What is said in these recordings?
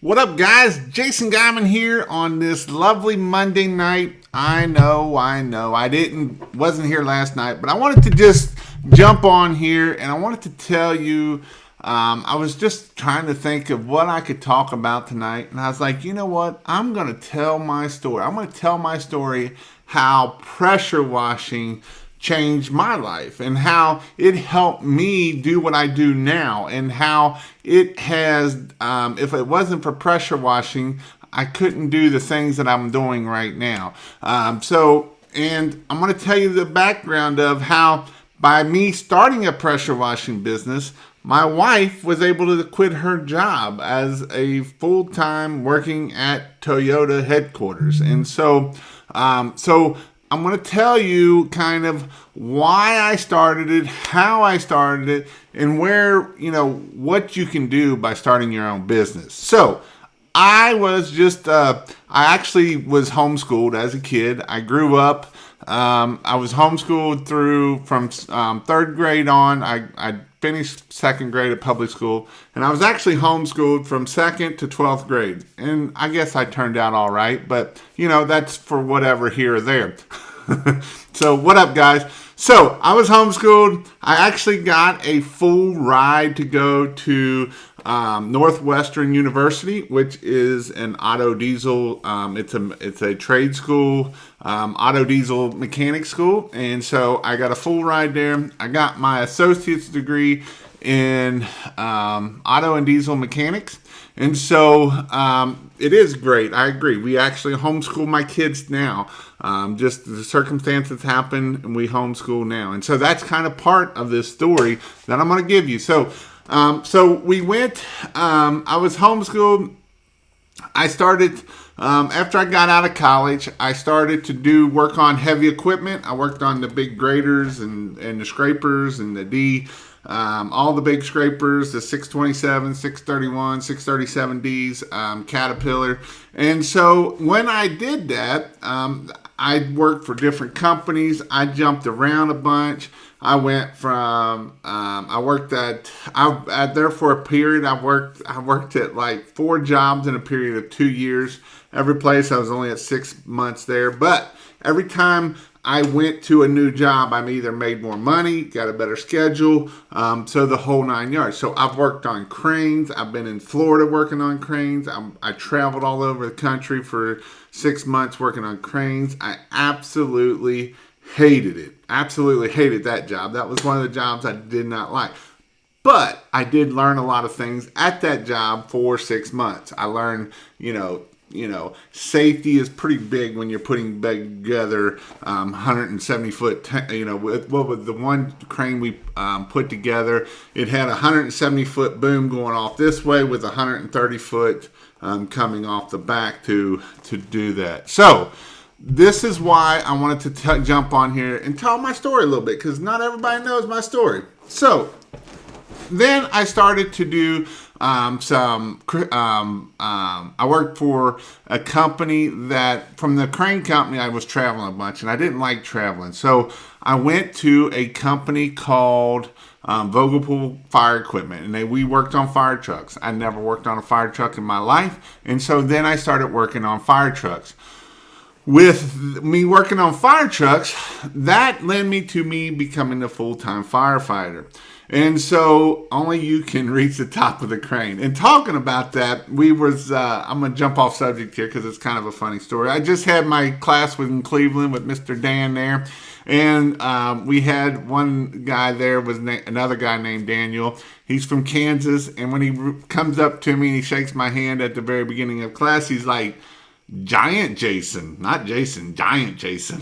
What up, guys? Jason Guyman here on this lovely Monday night. I know. Wasn't here last night, but I wanted to just jump on here and I wanted to tell you. I was just trying to think of what I could talk about tonight, and I was like, you know what? I'm going to tell my story. I'm going to tell my story how pressure washing changed my life and how it helped me do what I do now, and how it has, if it wasn't for pressure washing, I couldn't do the things that I'm doing right now. And I'm going to tell you the background of how by me starting a pressure washing business, my wife was able to quit her job as a full-time working at Toyota headquarters. And so I'm going to tell you kind of why I started it, how I started it, and what you can do by starting your own business. So I actually was homeschooled as a kid. I grew up, I was homeschooled from third grade on. I finished second grade at public school, and I was actually homeschooled from second to 12th grade. And I guess I turned out all right, but that's for whatever here or there. So what up, guys? So I was homeschooled. I actually got a full ride to go to Northwestern University, which is an auto diesel. It's a trade school, auto diesel mechanic school, and so I got a full ride there. I got my associate's degree in auto and diesel mechanics. And so it is great. I agree. We actually homeschool my kids now. Just the circumstances happen, and we homeschool now. And so that's kind of part of this story that I'm going to give you. So we went. I was homeschooled. I started after I got out of college. I started to do work on heavy equipment. I worked on the big graders and the scrapers and all the big scrapers, the 627, 631, 637Ds, Caterpillar. And so when I did that, I worked for different companies. I jumped around a bunch. I went from, I worked there for a period. I worked at like 4 jobs in a period of 2 years. Every place I was only at 6 months there. But every time I went to a new job, I either made more money, got a better schedule, so the whole 9 yards. So I've worked on cranes. I've been in Florida working on cranes. I traveled all over the country for 6 months working on cranes. I absolutely hated it. Absolutely hated that job. That was one of the jobs I did not like. But I did learn a lot of things at that job for 6 months. I learned, safety is pretty big when you're putting together 170 foot. With the one crane we put together, it had a 170 foot boom going off this way with a 130 foot coming off the back to do that. So this is why I wanted to jump on here and tell my story a little bit, because not everybody knows my story. So then I started to do I worked for a company that, from the crane company, I was traveling a bunch, and I didn't like traveling. So I went to a company called Vogelpool Fire Equipment, and we worked on fire trucks. I never worked on a fire truck in my life, and so then I started working on fire trucks. With me working on fire trucks, that led me to me becoming a full-time firefighter. And so only you can reach the top of the crane. And talking about that, I'm going to jump off subject here because it's kind of a funny story. I just had my class in Cleveland with Mr. Dan there. And we had one guy there, another guy named Daniel. He's from Kansas. And when he comes up to me and he shakes my hand at the very beginning of class, he's like, "Giant Jason," not Jason, Giant Jason.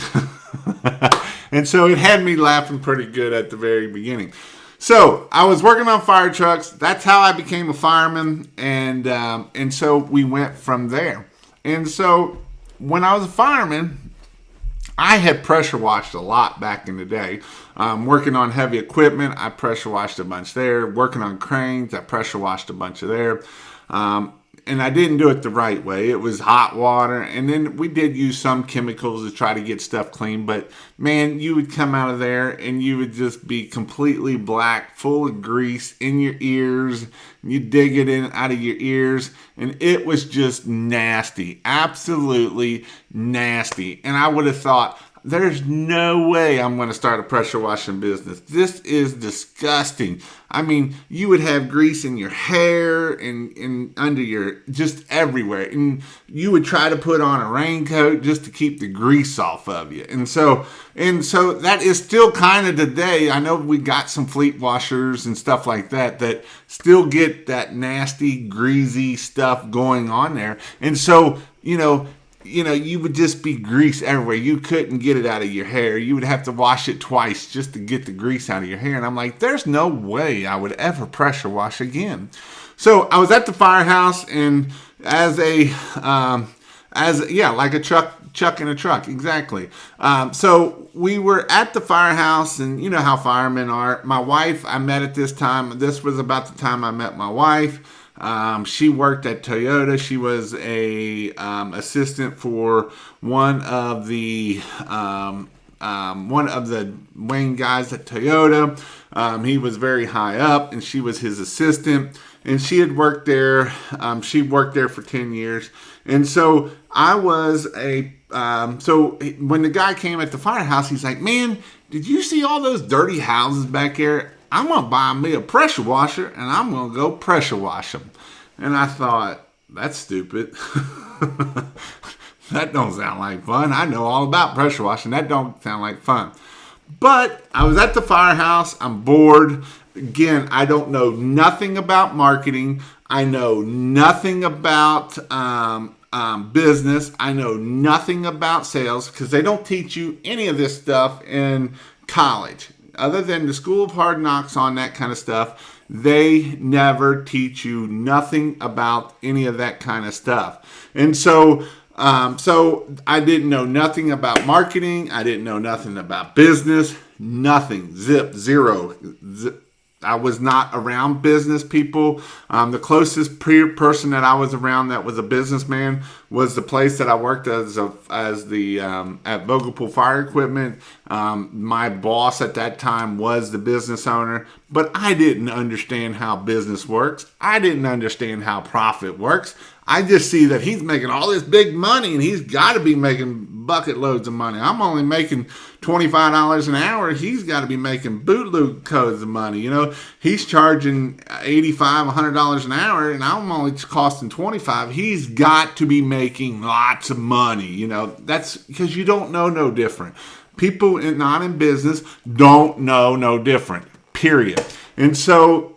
And so it had me laughing pretty good at the very beginning. So I was working on fire trucks. That's how I became a fireman, and so we went from there. And so when I was a fireman, I had pressure washed a lot back in the day. Working on heavy equipment, I pressure washed a bunch there. Working on cranes, I pressure washed a bunch of there. and I didn't do it the right way. It was hot water, and then we did use some chemicals to try to get stuff clean. But man, you would come out of there and you would just be completely black, full of grease in your ears. You dig it in out of your ears, and it was just nasty, absolutely nasty. And I would have thought, there's no way I'm going to start a pressure washing business. This is disgusting. I mean, you would have grease in your hair and under your, just everywhere. And you would try to put on a raincoat just to keep the grease off of you. And so that is still kind of today. I know we got some fleet washers and stuff like that still get that nasty, greasy stuff going on there. And so, you would just be grease everywhere. You couldn't get it out of your hair. You would have to wash it twice just to get the grease out of your hair. And I'm like, there's no way I would ever pressure wash again. So I was at the firehouse, and like a chuck in a truck, exactly. So we were at the firehouse, and you know how firemen are. My wife, I met at this time. This was about the time I met my wife. She worked at Toyota. She was a assistant for one of the Wayne guys at Toyota. He was very high up, and she was his assistant. And she had worked there. She worked there for 10 years. And so I was so when the guy came at the firehouse, he's like, "Man, did you see all those dirty houses back there? I'm going to buy me a pressure washer, and I'm going to go pressure wash them." And I thought, that's stupid. That don't sound like fun. I know all about pressure washing. That don't sound like fun. But I was at the firehouse. I'm bored. Again, I don't know nothing about marketing. I know nothing about business. I know nothing about sales, because they don't teach you any of this stuff in college. Other than the School of Hard Knocks on that kind of stuff, they never teach you nothing about any of that kind of stuff. And so I didn't know nothing about marketing. I didn't know nothing about business. Nothing. Zero. I was not around business people. The closest person that I was around that was a businessman was the place that I worked at Vogelpool Fire Equipment. My boss at that time was the business owner, but I didn't understand how business works. I didn't understand how profit works. I just see that he's making all this big money, and he's got to be making bucket loads of money. I'm only making $25 an hour. He's got to be making bootloads of money. He's charging $85, $100 an hour, and I'm only costing $25. He's got to be making lots of money. That's because you don't know no different. People not in business don't know no different, period. And so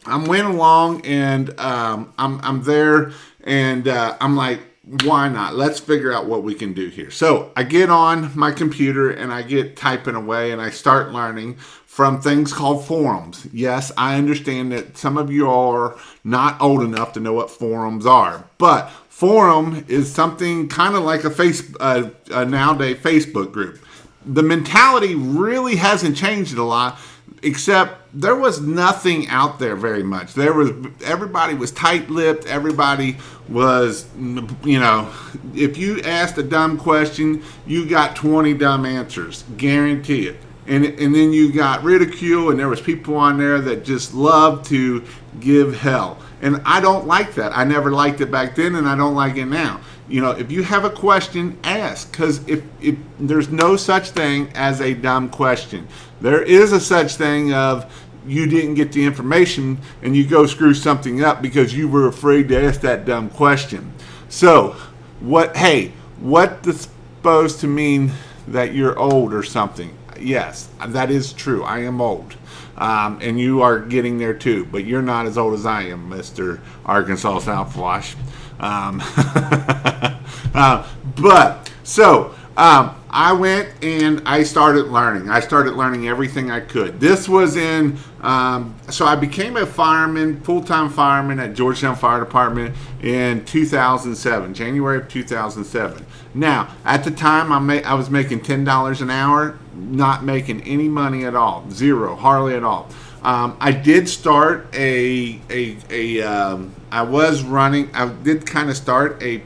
I went along, and I'm there, and I'm like, why not? Let's figure out what we can do here. So I get on my computer, and I get typing away, and I start learning from things called forums. Yes, I understand that some of you are not old enough to know what forums are, but forum is something kind of like a nowadays Facebook group. The mentality really hasn't changed a lot, except there was nothing out there very much. Everybody was tight-lipped. Everybody was, if you asked a dumb question, you got 20 dumb answers, guarantee it. And then you got ridicule, and there was people on there that just loved to give hell. And I don't like that. I never liked it back then, and I don't like it now. If you have a question, ask, because if there's no such thing as a dumb question. There is a such thing of you didn't get the information and you go screw something up because you were afraid to ask that dumb question. So, what's supposed to mean that you're old or something? Yes, that is true. I am old. And you are getting there too, but you're not as old as I am, Mr. Arkansas Southwash. I went and I started learning. I started learning everything I could. This was so I became a fireman, full-time fireman at Georgetown Fire Department in 2007, January of 2007. Now, at the time, I was making $10 an hour, not making any money at all, zero, hardly at all. I did start I did kind of start a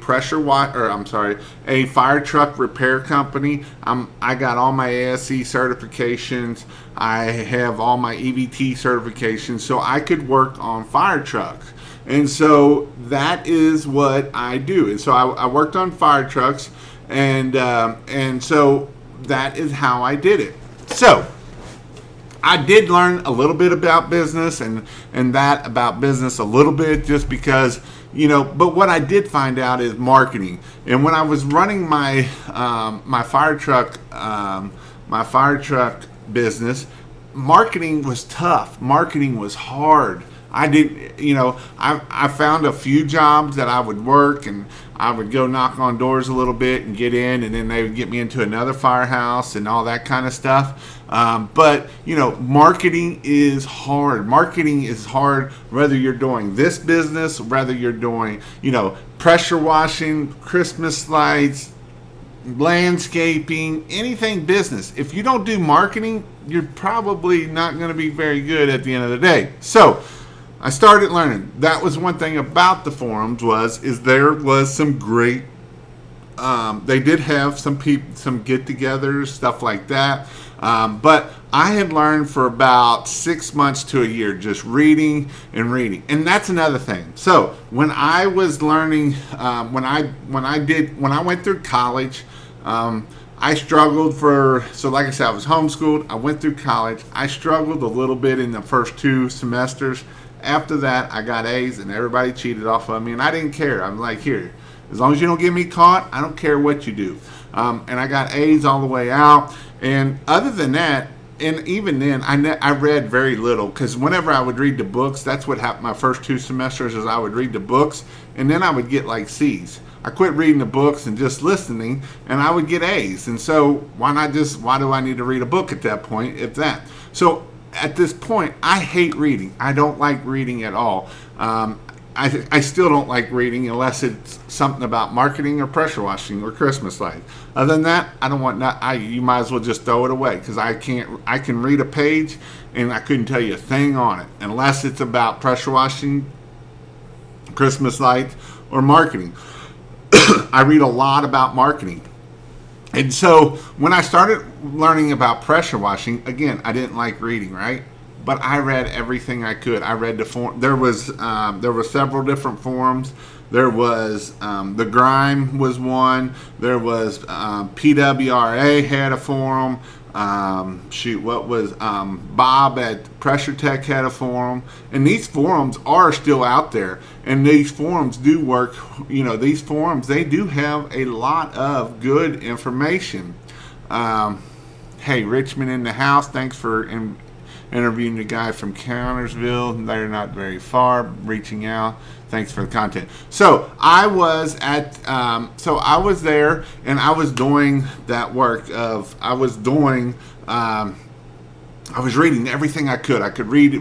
a fire truck repair company. I got all my ASE certifications. I have all my EVT certifications, so I could work on fire trucks. And so that is what I do. And so I worked on fire trucks, and so that is how I did it. So I did learn a little bit about business and that about business a little bit, just because, but what I did find out is marketing. And when I was running my fire truck business, marketing was tough. Marketing was hard. I found a few jobs that I would work, and I would go knock on doors a little bit and get in, and then they would get me into another firehouse and all that kind of stuff. But marketing is hard. Marketing is hard whether you're doing this business, whether you're doing, pressure washing, Christmas lights, landscaping, anything business. If you don't do marketing, you're probably not going to be very good at the end of the day. So I started learning. That was one thing about the forums is there was some great. They did have some get-togethers, stuff like that. But I had learned for about 6 months to a year just reading and reading, and that's another thing. So when I was learning, when I went through college, I struggled like I said, I was homeschooled. I went through college. I struggled a little bit in the first 2 semesters. After that, I got A's, and everybody cheated off of me, and I didn't care. I'm like, here, as long as you don't get me caught, I don't care what you do. And I got A's all the way out. And other than that, and even then, I read very little, because whenever I would read the books, that's what happened my first 2 semesters, is I would read the books, and then I would get like C's. I quit reading the books and just listening, and I would get A's. And so why do I need to read a book at that point, if that? So at this point, I hate reading. I don't like reading at all. I still don't like reading unless it's something about marketing or pressure washing or Christmas lights. Other than that, I don't want. You might as well just throw it away, because I can read a page and I couldn't tell you a thing on it unless it's about pressure washing, Christmas lights, or marketing. I read a lot about marketing. And so when I started learning about pressure washing, again, I didn't like reading, right? But I read everything I could. I read the form. There were several different forums. There was the Grime was one. There was PWRA had a forum. Bob at Pressure Tech had a forum. And these forums are still out there. And these forums do work. These forums, they do have a lot of good information. Hey, Richmond in the house. Thanks for interviewing the guy from Countersville. They're not very far. Reaching out. Thanks for the content. So I was there, and I was doing that work of, I was reading everything I could. I could read.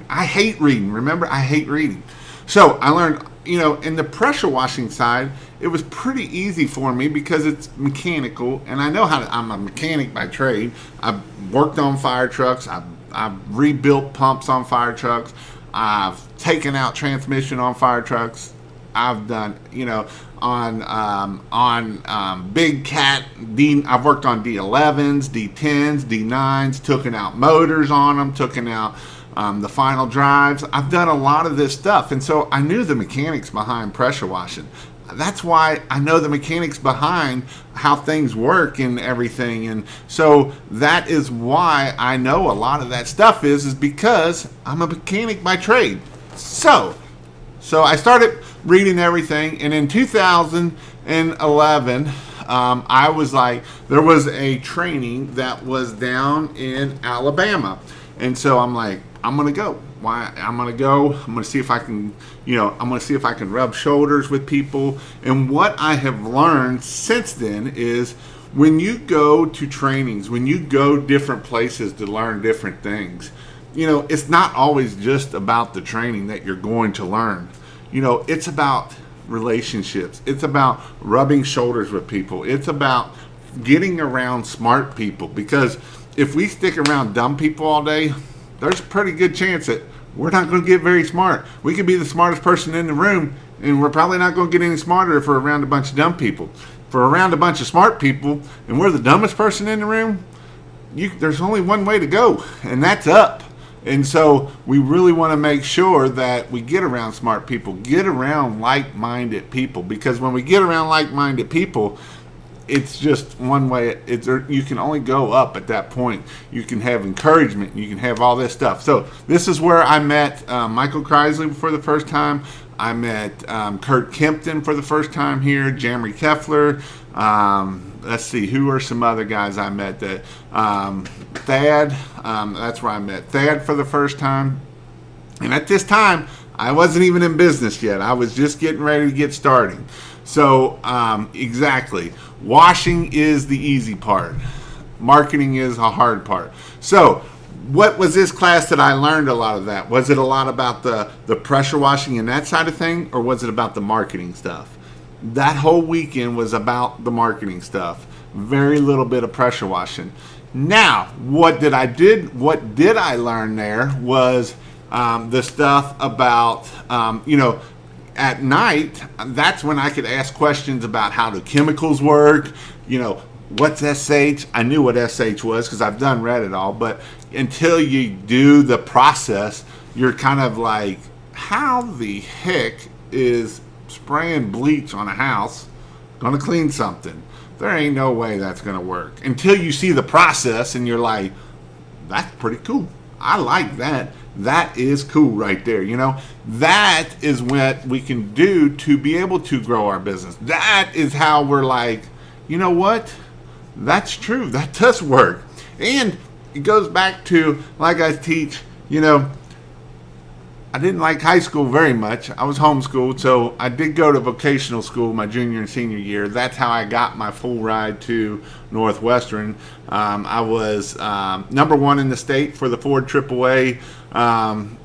I hate reading. Remember, I hate reading. So I learned, in the pressure washing side, it was pretty easy for me because it's mechanical, and I know I'm a mechanic by trade. I've worked on fire trucks. I've rebuilt pumps on fire trucks. I've taken out transmission on fire trucks. I've done, on big cat I've worked on D11s, D10s, D9s, taken out motors on them, taken out the final drives. I've done a lot of this stuff, and so I knew the mechanics behind pressure washing. That's why I know the mechanics behind how things work and everything. And so that is why I know a lot of that stuff is because I'm a mechanic by trade. So I started reading everything. And in 2011, I was like, there was a training that was down in Alabama. And so I'm like, I'm going to go. Why? I'm going to go. I'm going to see if I can, rub shoulders with people. And what I have learned since then is when you go to trainings, when you go different places to learn different things, it's not always just about the training that you're going to learn. It's about relationships. It's about rubbing shoulders with people. It's about getting around smart people, because if we stick around dumb people all day, there's a pretty good chance that we're not going to get very smart. We could be the smartest person in the room, and we're probably not going to get any smarter if we're around a bunch of dumb people. If we're around a bunch of smart people, and we're the dumbest person in the room, there's only one way to go, and that's up. And so we really want to make sure that we get around smart people, get around like-minded people, because when we get around like-minded people, it's just one way. You can only go up at that point. You can have encouragement. You can have all this stuff. So this is where I met Michael Kreisley for the first time. I met Kurt Kempton for the first time here, Jamry Keffler. Let's see, who are some other guys I met? That Thad, that's where I met Thad for the first time. And at this time, I wasn't even in business yet. I was just getting ready to get started. So, exactly. Washing is the easy part. Marketing is a hard part. So, what was this class that I learned a lot of that? Was it a lot about the pressure washing and that side of thing, or was it about the marketing stuff? That whole weekend was about the marketing stuff. Very little bit of pressure washing. Now, what did I learn there was the stuff about, at night, that's when I could ask questions about how do chemicals work, what's SH? I knew what SH was because I've read it all, but until you do the process, you're kind of like, how the heck is spraying bleach on a house going to clean something? There ain't no way that's going to work. Until you see the process and you're like, that's pretty cool. I like that. That is cool right there. That is what we can do to be able to grow our business. That is how we're like, you know what? That's true. That does work. And it goes back to, like I teach, I didn't like high school very much. I was homeschooled, so I did go to vocational school my junior and senior year. That's how I got my full ride to Northwestern. I was number one in the state for the Ford AAA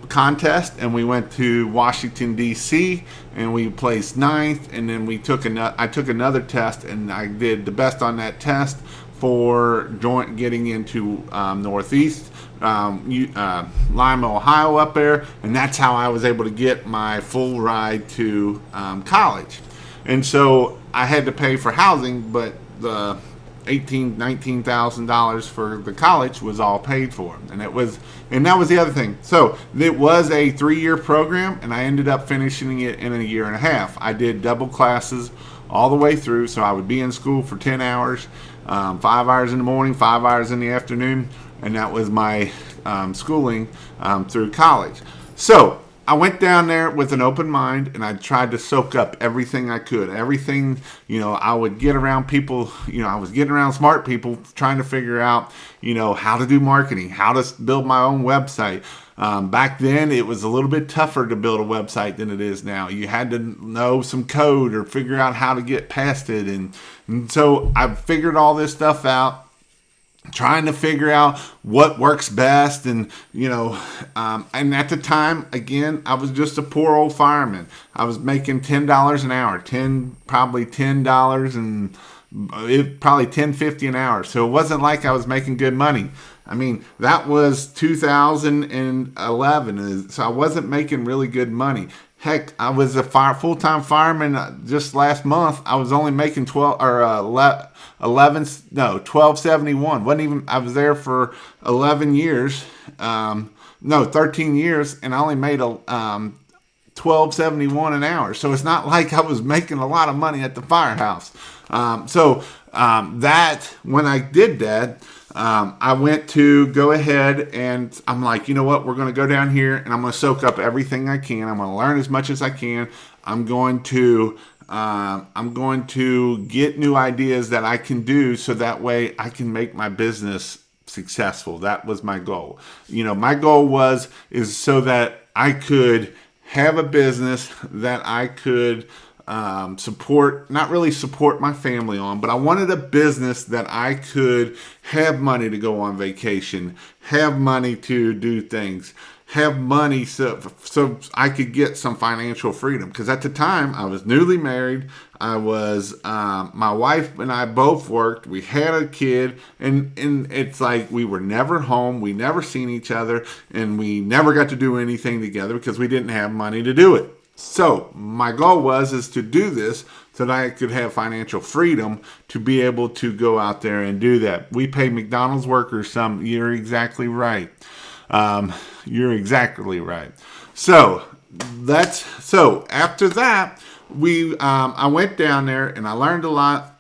contest, and we went to Washington, D.C., and we placed ninth, and then I took another test, and I did the best on that test for getting into Northeast. Lima, Ohio up there, and that's how I was able to get my full ride to college. And so I had to pay for housing, but the $19,000 for the college was all paid for, and that was the other thing. So it was a 3-year program, and I ended up finishing it in a year and a half. I did double classes all the way through, so I would be in school for 10 hours, 5 hours in the morning, 5 hours in the afternoon. And that was my schooling through college. So I went down there with an open mind, and I tried to soak up everything I could. Everything, I would get around people, I was getting around smart people trying to figure out, how to do marketing, how to build my own website. Back then, it was a little bit tougher to build a website than it is now. You had to know some code or figure out how to get past it. And so I figured all this stuff out, trying to figure out what works best. And and at the time, again, I was just a poor old fireman. I was making $10 an hour, probably $10 and probably $10.50 an hour. So it wasn't like I was making good money. I mean, that was 2011, so I wasn't making really good money. Heck, I was a full-time fireman just last month. I was only making $12.71. I was there for 11 years. 13 years, and I only made $12.71 an hour. So it's not like I was making a lot of money at the firehouse. That when I did that, I went to go ahead, and I'm like, you know what? We're going to go down here, and I'm going to soak up everything I can. I'm going to learn as much as I can. I'm going to get new ideas that I can do, so that way I can make my business successful. That was my goal. My goal is so that I could have a business that I could support, not really support my family on, but I wanted a business that I could have money to go on vacation, have money to do things, have money so I could get some financial freedom. Because at the time, I was newly married. I was, my wife and I both worked. We had a kid, and it's like we were never home. We never seen each other, and we never got to do anything together because we didn't have money to do it. So my goal is to do this so that I could have financial freedom to be able to go out there and do that. We pay McDonald's workers some. You're exactly right. You're exactly right. So after that, I went down there and I learned a lot.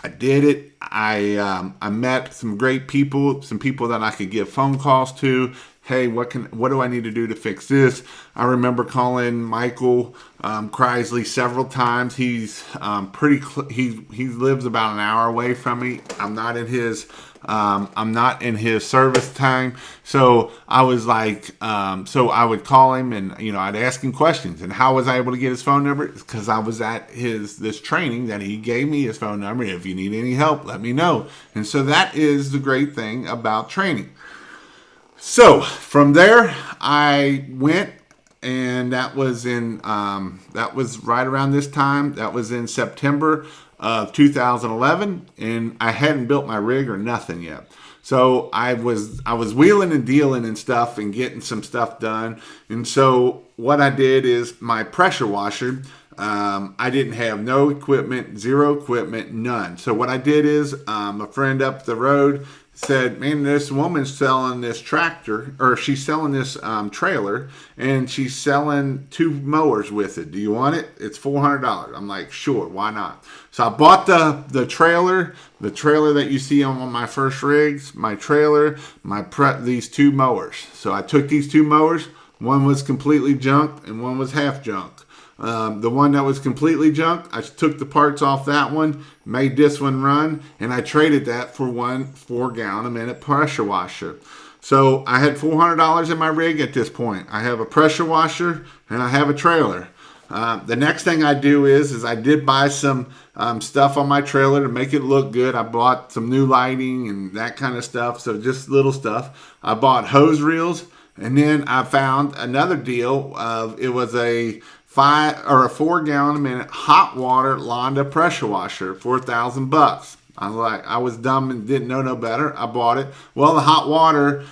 I did it. I met some great people, some people that I could give phone calls to. Hey, what do I need to do to fix this? I remember calling Michael Crisley several times. He's he lives about an hour away from me. I'm not in his service time. So I was like, so I would call him and, I'd ask him questions. And how was I able to get his phone number? Because I was at this training that he gave me his phone number. If you need any help, let me know. And so that is the great thing about training. So from there, I went, and that was right around this time. That was in September of 2011, and I hadn't built my rig or nothing yet. So I was wheeling and dealing and stuff and getting some stuff done. And so what I did is my pressure washer, I didn't have no equipment, zero equipment, none. So what I did is a friend up the road said, man, this woman's selling this tractor, or she's selling this trailer, and she's selling 2 mowers with it. Do you want it? It's $400. I'm like, sure, why not? So I bought the trailer that you see on my first rigs, my trailer, these 2 mowers. So I took these 2 mowers. One was completely junk and one was half junk. The one that was completely junk, I took the parts off that one, made this one run, and I traded that for one 4-gallon-a-minute pressure washer. So I had $400 in my rig at this point. I have a pressure washer and I have a trailer. The next thing I do is I did buy some stuff on my trailer to make it look good. I bought some new lighting and that kind of stuff, so just little stuff. I bought hose reels, and then I found another deal of it was a 4-gallon-a-minute hot water Londa pressure washer for $1,000. I was dumb and didn't know no better. I bought it. Well, the hot water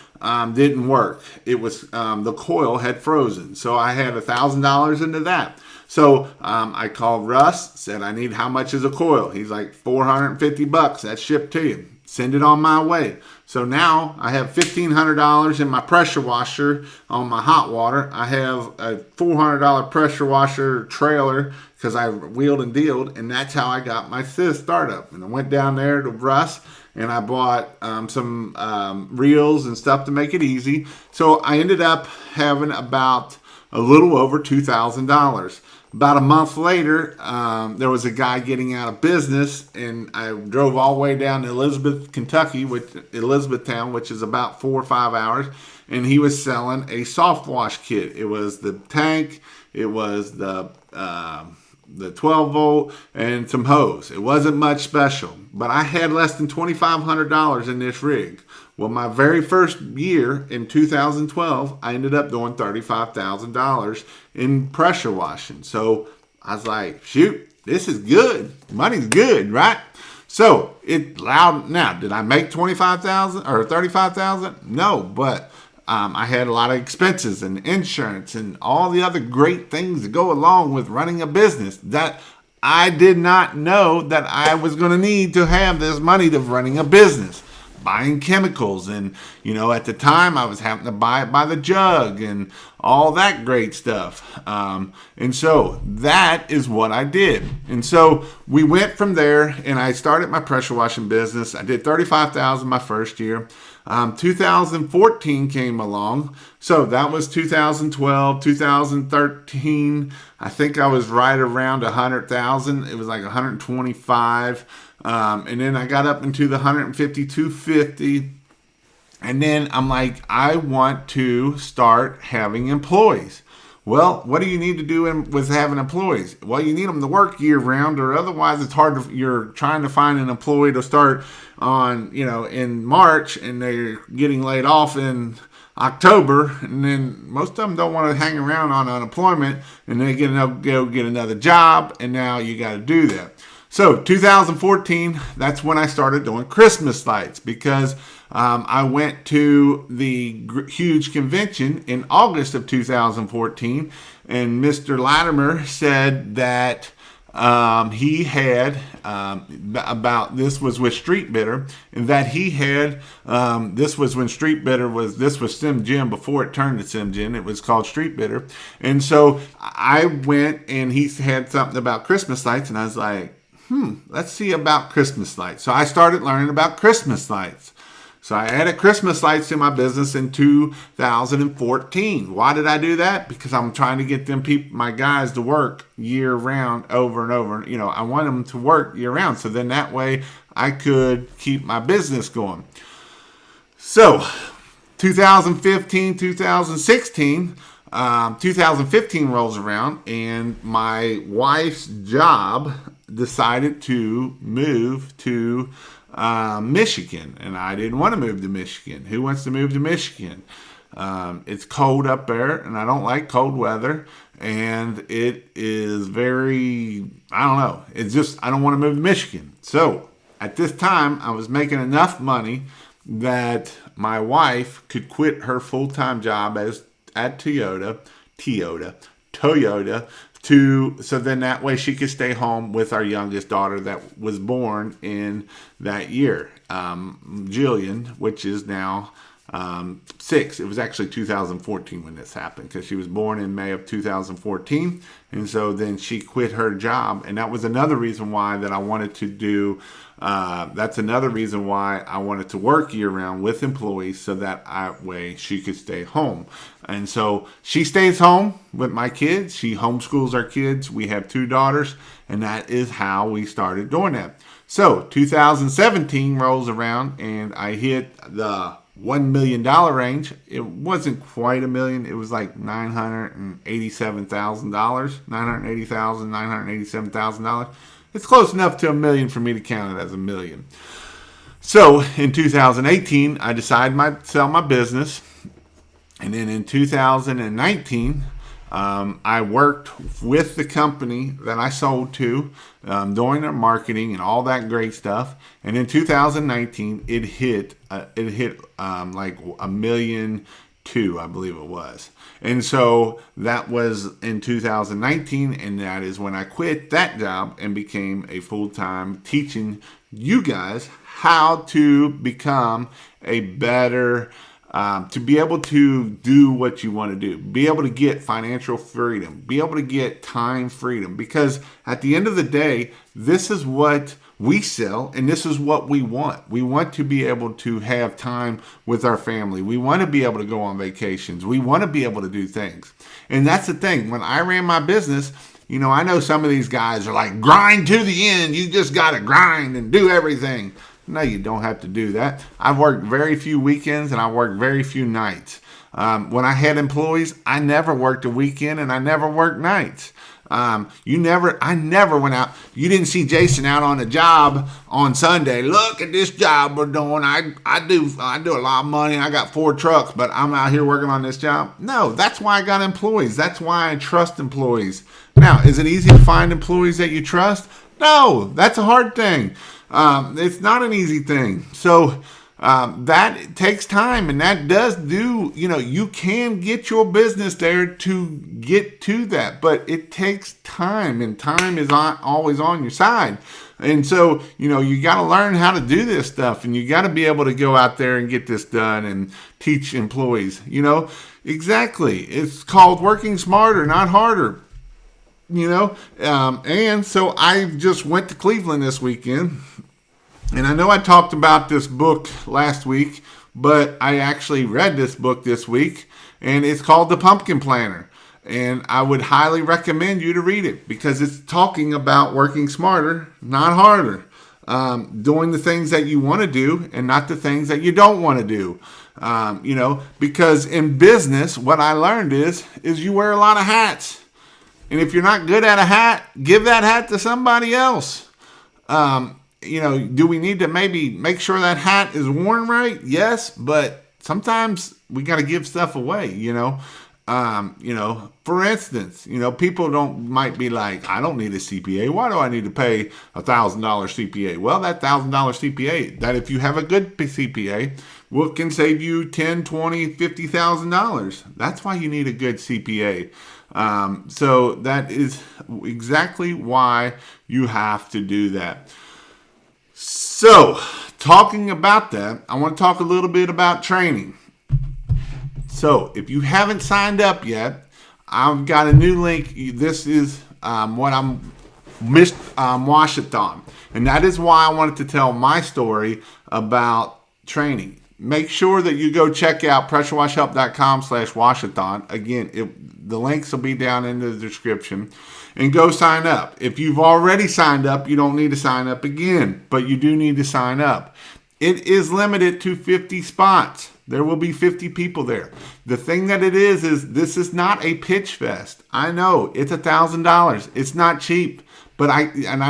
didn't work. It was the coil had frozen, so I had $1,000 into that. So I called Russ, said I need, how much is a coil? He's like, $450. That's shipped to you. Send it on my way. So now I have $1,500 in my pressure washer on my hot water. I have a $400 pressure washer trailer because I wheeled and dealed, and that's how I got my startup. And I went down there to Russ, and I bought some reels and stuff to make it easy. So I ended up having about a little over $2,000. About a month later, there was a guy getting out of business, and I drove all the way down to Elizabethtown, which is about 4 or 5 hours, and he was selling a soft wash kit. It was the tank, it was the 12 volt, and some hose. It wasn't much special, but I had less than $2,500 in this rig. Well, my very first year in 2012, I ended up doing $35,000 in pressure washing. So I was like, shoot, this is good. Money's good, right? So it allowed. Now, did I make $25,000 or $35,000? No, but I had a lot of expenses and insurance and all the other great things that go along with running a business that I did not know that I was going to need to have this money to running a business. Buying chemicals, and at the time I was having to buy it by the jug and all that great stuff, and so that is what I did. And so we went from there, and I started my pressure washing business. I did $35,000 my first year. 2014 came along, so that was 2012. 2013, I think I was right around 100,000. It was like 125. And then I got up into the 150, 250. And then I'm like, I want to start having employees. Well, what do you need to do with having employees? Well, you need them to work year round, or otherwise it's hard you're trying to find an employee to start on, in March, and they're getting laid off in October, and then most of them don't want to hang around on unemployment, and they go get another job, and now you got to do that. So 2014, that's when I started doing Christmas lights, because I went to the huge convention in August of 2014, and Mr. Latimer said that he had about, this was with Street Bidder, and that he had this was when Street Bidder was, this was Sim Gym before it turned to Sim Gym. It was called Street Bidder. And so I went, and he had something about Christmas lights, and I was like, let's see about Christmas lights. So I started learning about Christmas lights. So I added Christmas lights to my business in 2014. Why did I do that? Because I'm trying to get them people, my guys, to work year round, over and over. You know, I want them to work year round, so then that way I could keep my business going. So 2015, 2016, 2015 rolls around, and my wife's job decided to move to Michigan, and I didn't want to move to Michigan. Who wants to move to Michigan? It's cold up there, and I don't like cold weather, and it is very, I don't know. It's just, I don't want to move to Michigan. So at this time, I was making enough money that my wife could quit her full-time job at Toyota, so then that way she could stay home with our youngest daughter that was born in that year, Jillian, which is now 6. It was actually 2014 when this happened, because she was born in May of 2014, and so then she quit her job, and that was another reason why that I wanted to do. That's another reason why I wanted to work year-round with employees, so that way she could stay home. And so she stays home with my kids. She homeschools our kids. We have 2 daughters, and that is how we started doing that. So 2017 rolls around, and I hit the $1 million range. It wasn't quite a million. It was like $987,000, $987,000. It's close enough to $1 million for me to count it as $1 million. So in 2018, I decided to sell my business. And then in 2019, I worked with the company that I sold to, doing their marketing and all that great stuff. And in 2019, it hit like $1.2 million, I believe it was. And so that was in 2019, and that is when I quit that job and became a full-time teaching you guys how to become a better, to be able to do what you want to do, be able to get financial freedom, be able to get time freedom. Because at the end of the day, this is what we sell, and this is what we want. We want to be able to have time with our family. We want to be able to go on vacations. We want to be able to do things. And that's the thing. When I ran my business, you know, I know some of these guys are like, grind to the end. You just got to grind and do everything. No, you don't have to do that. I've worked very few weekends, and I worked very few nights. When I had employees, I never worked a weekend, and I never worked nights. I never went out. You didn't see Jason out on a job on Sunday. Look at this job we're doing. I do a lot of money. I got 4 trucks, but I'm out here working on this job. No, that's why I got employees. That's why I trust employees. Now, is it easy to find employees that you trust? No, that's a hard thing. It's not an easy thing. So that takes time, and that does do, you know, you can get your business there to get to that, but it takes time, and time is always on your side. And so, you know, you got to learn how to do this stuff, and you got to be able to go out there and get this done and teach employees, you know, exactly. It's called working smarter, not harder. You know, and so I just went to Cleveland this weekend, and I know I talked about this book last week, but I actually read this book this week, and it's called The Pumpkin Planner, and I would highly recommend you to read it, because it's talking about working smarter, not harder, doing the things that you want to do and not the things that you don't want to do. You know, because in business, what I learned is you wear a lot of hats. And if you're not good at a hat, give that hat to somebody else. You know, do we need to maybe make sure that hat is worn right? Yes, but sometimes we got to give stuff away, for instance, people might be like, I don't need a CPA. Why do I need to pay $1,000 CPA? Well, that $1,000 CPA, that if you have a good CPA, can save you $10, $20, $50,000. That's why you need a good CPA. So that is exactly why you have to do that. So, talking about that, I want to talk a little bit about training. So, if you haven't signed up yet, I've got a new link. This is what I'm Wash-A-Thon. And that is why I wanted to tell my story about training. Make sure that you go check out pressurewashhelp.com/Wash-A-Thon. Again, the links will be down in the description. And go sign up. If you've already signed up, you don't need to sign up again. But you do need to sign up. It is limited to 50 spots. There will be 50 people there. The thing that it is this is not a pitch fest. I know it's $1,000. It's not cheap, but I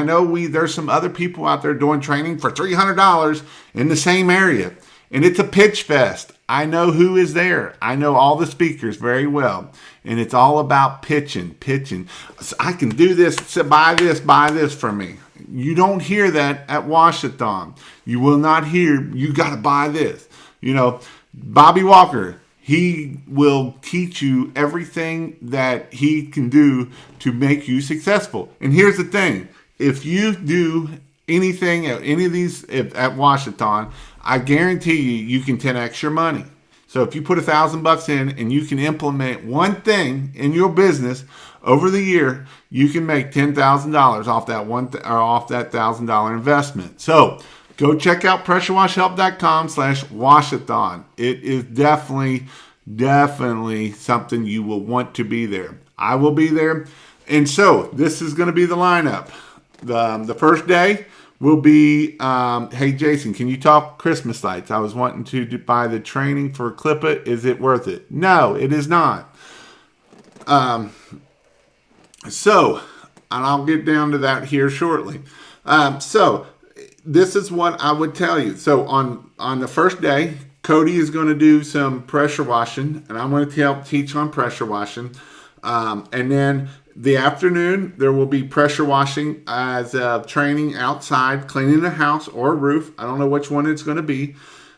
know there's some other people out there doing training for $300 in the same area, and it's a pitch fest. I know who is there. I know all the speakers very well, and it's all about pitching. I can do this. Buy this from me. You don't hear that at Wash-A-Thon. You will not hear, you got to buy this. Bobby Walker, he will teach you everything that he can do to make you successful. And here's the thing. If you do anything at any of these at Wash-A-Thon, I guarantee you can 10x your money. So if you put $1,000 in and you can implement one thing in your business over the year, you can make $10,000 off that off that $1,000 investment. So go check out pressurewashhelp.com/Wash-A-Thon. It is definitely something you will want to be there. I will be there. And so this is going to be the lineup. The first day will be, hey, Jason, can you talk Christmas lights? I was wanting to buy the training for Clip It. Is it worth it? No, it is not. So, and I'll get down to that here shortly. So this is what I would tell you. So on the first day, Cody is going to do some pressure washing, and I'm going to help teach on pressure washing. And then the afternoon, there will be pressure washing as training outside, cleaning the house or roof. I don't know which one it's going to be.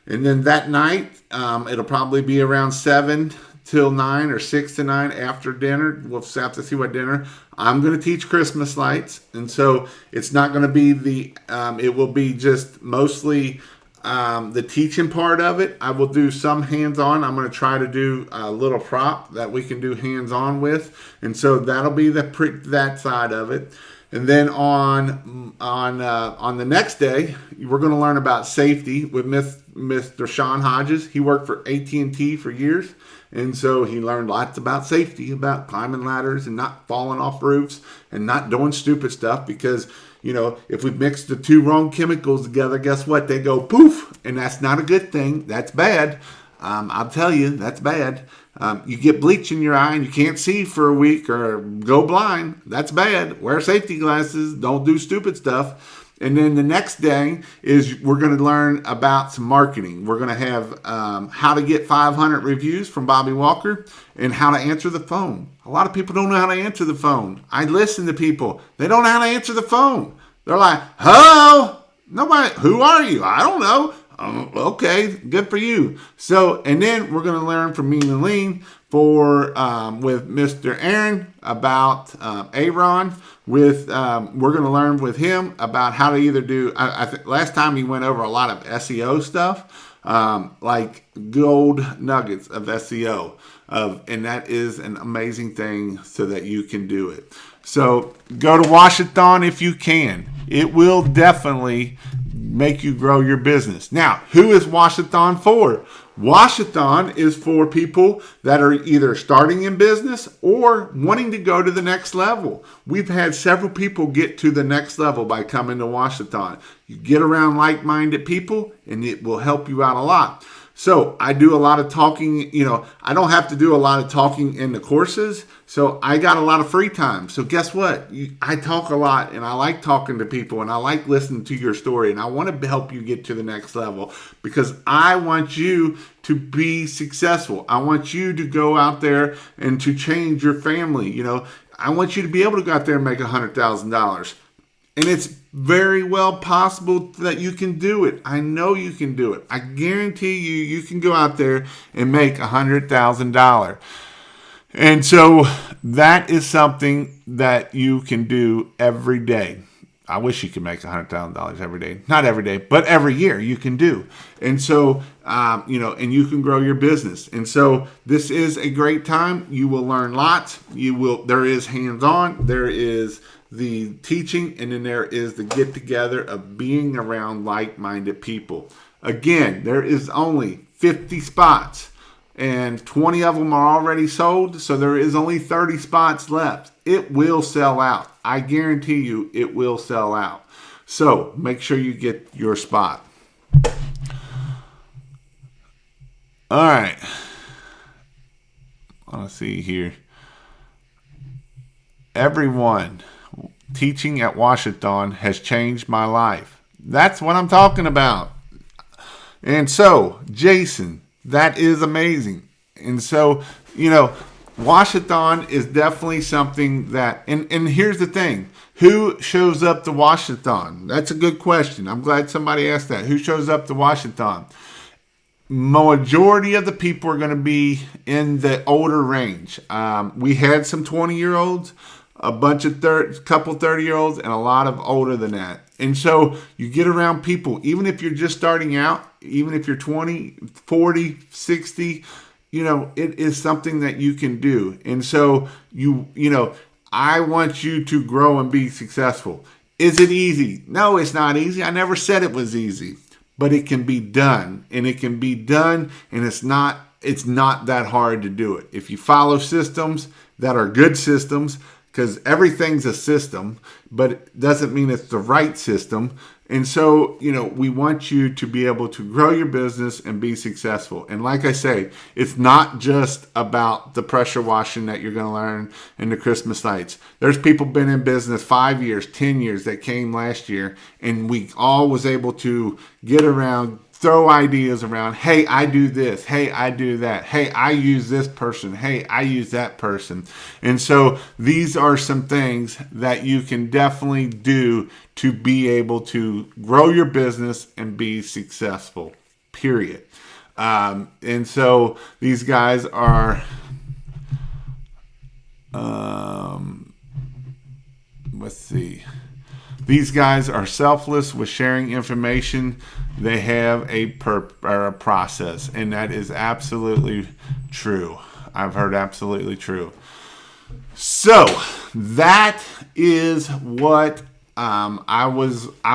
And then that night, it'll probably be around 7 till 9 or 6 to 9 after dinner. We'll have to see what dinner. I'm going to teach Christmas lights. And so it's not going to be it will be just mostly the teaching part of it. I will do some hands-on. I'm going to try to do a little prop that we can do hands-on with. And so that'll be that side of it. And then on the next day, we're going to learn about safety with Mr. Sean Hodges. He worked for AT&T for years. And so he learned lots about safety, about climbing ladders and not falling off roofs and not doing stupid stuff because, if we mix the two wrong chemicals together, guess what? They go poof, and that's not a good thing. That's bad. I'll tell you, that's bad. You get bleach in your eye and you can't see for a week or go blind. That's bad. Wear safety glasses. Don't do stupid stuff. And then the next day is we're going to learn about some marketing. We're going to have how to get 500 reviews from Bobby Walker and how to answer the phone. A lot of people don't know how to answer the phone. I listen to people. They don't know how to answer the phone. They're like, hello? Nobody, who are you? I don't know. Okay, good for you. So, and then we're going to learn from Mean and Lean with Mr. Aaron about Aaron. We're going to learn with him about how to either do. I think last time he went over a lot of SEO stuff, like gold nuggets of SEO, and that is an amazing thing so that you can do it. So go to Wash-A-Thon if you can. It will definitely make you grow your business. Now, who is Wash-A-Thon for? Wash-A-Thon is for people that are either starting in business or wanting to go to the next level. We've had several people get to the next level by coming to Wash-A-Thon. You get around like-minded people and it will help you out a lot. So I do a lot of talking. I don't have to do a lot of talking in the courses. So I got a lot of free time. So guess what? I talk a lot, and I like talking to people, and I like listening to your story, and I want to help you get to the next level because I want you to be successful. I want you to go out there and to change your family. I want you to be able to go out there and make $100,000. And it's very well possible that you can do it. I know you can do it. I guarantee you can go out there and make $100,000. And so that is something that you can do every day. I wish you could make $100,000 every day. Not every day, but every year you can do. And so, and you can grow your business. And so this is a great time. You will learn lots. There is hands-on. There is the teaching, and then there is the get together of being around like-minded people. Again, there is only 50 spots and 20 of them are already sold, so there is only 30 spots left. It will sell out. I guarantee you it will sell out. So make sure you get your spot. All right. Let's see here. Everyone, teaching at Wash-A-Thon has changed my life. That's what I'm talking about. And so, Jason, that is amazing. And so, Wash-A-Thon is definitely something that, and here's the thing. Who shows up to Wash-A-Thon? That's a good question. I'm glad somebody asked that. Who shows up to Wash-A-Thon? Majority of the people are going to be in the older range. We had some 20-year-olds, a bunch of couple 30-year-olds, and a lot of older than that. And so you get around people, even if you're just starting out, even if you're 20, 40, 60, it is something that you can do. And so I want you to grow and be successful. Is it easy? No, it's not easy. I never said it was easy, but it can be done, and it can be done, and it's not that hard to do it. If you follow systems that are good systems, because everything's a system, but it doesn't mean it's the right system. And so, we want you to be able to grow your business and be successful. And like I say, it's not just about the pressure washing that you're going to learn in the Christmas lights. There's people been in business 5 years, 10 years that came last year, and we all was able to get around, throw ideas around. Hey, I do this. Hey, I do that. Hey, I use this person. Hey, I use that person. And so these are some things that you can definitely do to be able to grow your business and be successful, period. And so these guys are, let's see. These guys are selfless with sharing information. They have a process, and that is absolutely true. I've heard absolutely true. So that is what I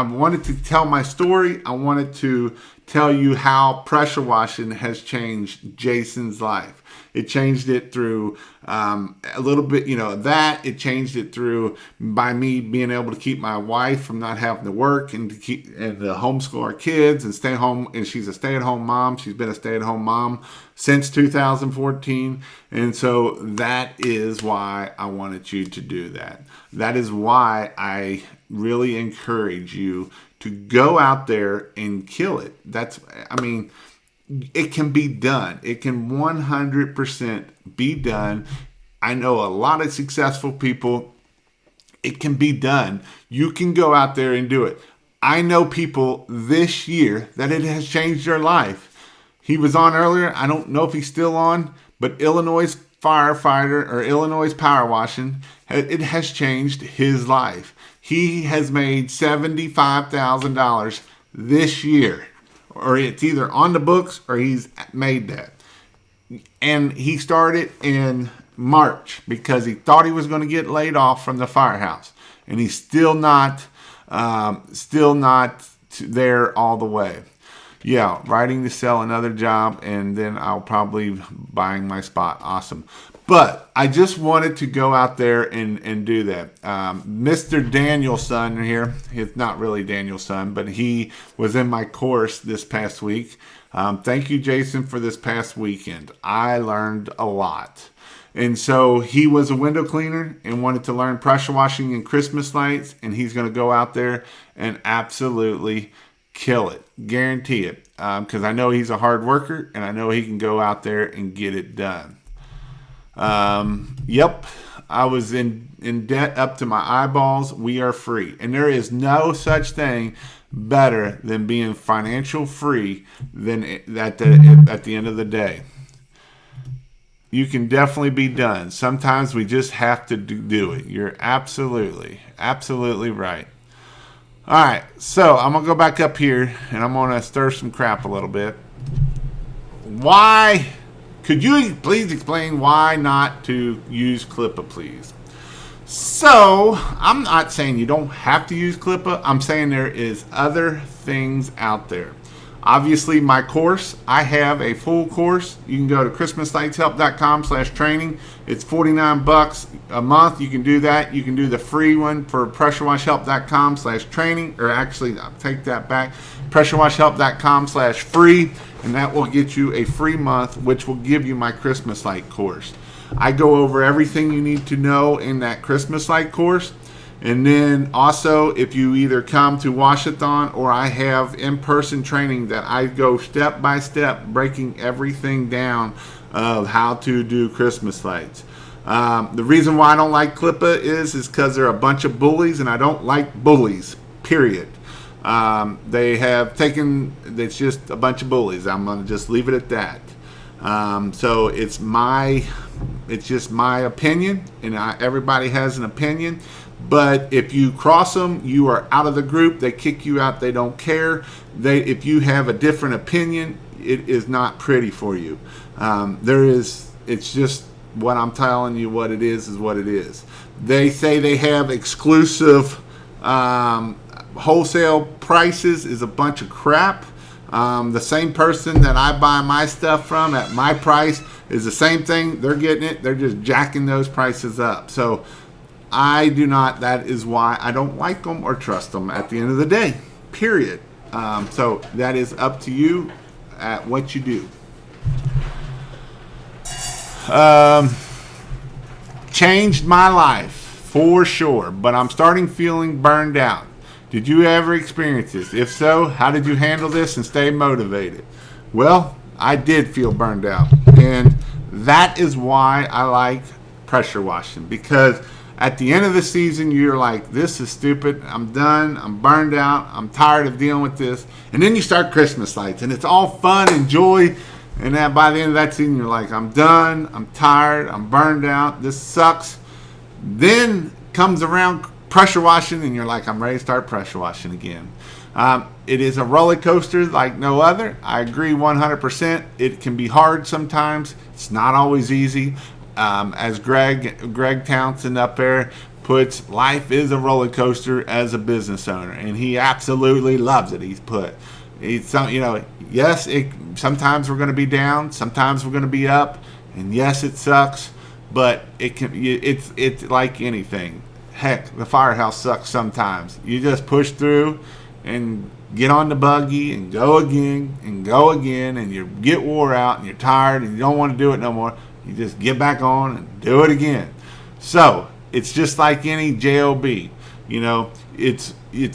wanted to tell my story. I wanted to tell you how pressure washing has changed Jason's life. It changed it through a little bit, it changed it through by me being able to keep my wife from not having to work and to homeschool our kids and stay home. And she's a stay-at-home mom. She's been a stay-at-home mom since 2014. And so that is why I wanted you to do that. That is why I really encourage you to go out there and kill it. It can be done. It can 100% be done. I know a lot of successful people. It can be done. You can go out there and do it. I know people this year that it has changed their life. He was on earlier. I don't know if he's still on, but Illinois firefighter or Illinois power washing, it has changed his life. He has made $75,000 this year. Or it's either on the books or he's made that. And he started in March because he thought he was going to get laid off from the firehouse. And he's still not there all the way. Yeah, writing to sell another job, and then I'll probably buying my spot. Awesome. But I just wanted to go out there and do that. Mr. Danielson here, it's not really Danielson, but he was in my course this past week. Thank you, Jason, for this past weekend. I learned a lot. And so he was a window cleaner and wanted to learn pressure washing and Christmas lights. And he's going to go out there and absolutely kill it. Guarantee it. Because I know he's a hard worker and I know he can go out there and get it done. Yep, I was in debt up to my eyeballs. We are free. And there is no such thing better than being financial free than at the end of the day. You can definitely be done. Sometimes we just have to do it. You're absolutely right. All right, so I'm going to go back up here and I'm going to stir some crap a little bit. Why? Could you please explain why not to use Clippa, please? So, I'm not saying you don't have to use Clippa. I'm saying there is other things out there. Obviously, my course, I have a full course. You can go to christmaslightshelp.com/training. It's $49 a month. You can do that. You can do the free one for pressurewashhelp.com/training. Or actually, I'll take that back. pressurewashhelp.com/free. And that will get you a free month, which will give you my Christmas light course. I go over everything you need to know in that Christmas light course. And then also, if you either come to Wash-A-Thon or I have in-person training that I go step by step, breaking everything down of how to do Christmas lights. The reason why I don't like Clippa is because they're a bunch of bullies, and I don't like bullies, period. They have taken, it's just a bunch of bullies. I'm going to just leave it at that. So it's just my opinion, and everybody has an opinion. But if you cross them, you are out of the group. They kick you out. They don't care. If you have a different opinion, it is not pretty for you. It's just what I'm telling you. What it is what it is. They say they have exclusive wholesale prices is a bunch of crap. The same person that I buy my stuff from at my price is the same thing. They're getting it. They're just jacking those prices up. So I do not. That is why I don't like them or trust them at the end of the day. Period. So that is up to you at what you do. Changed my life for sure, but I'm starting feeling burned out. Did you ever experience this? If so, how did you handle this and stay motivated? Well, I did feel burned out, and that is why I like pressure washing, because at the end of the season, you're like, this is stupid. I'm done. I'm burned out. I'm tired of dealing with this. And then you start Christmas lights, and it's all fun and joy. And then by the end of that season, you're like, I'm done. I'm tired. I'm burned out. This sucks. Then comes around pressure washing, and you're like, I'm ready to start pressure washing again. It is a roller coaster like no other. I agree 100%. It can be hard sometimes. It's not always easy. As Greg Townsend up there puts, life is a roller coaster as a business owner, and he absolutely loves it. Yes, sometimes we're going to be down, sometimes we're going to be up, and yes, it sucks, but it's like anything. Heck, the firehouse sucks sometimes. You just push through and get on the buggy and go again, and you get wore out and you're tired and you don't want to do it no more. You just get back on and do it again. So it's just like any job. It's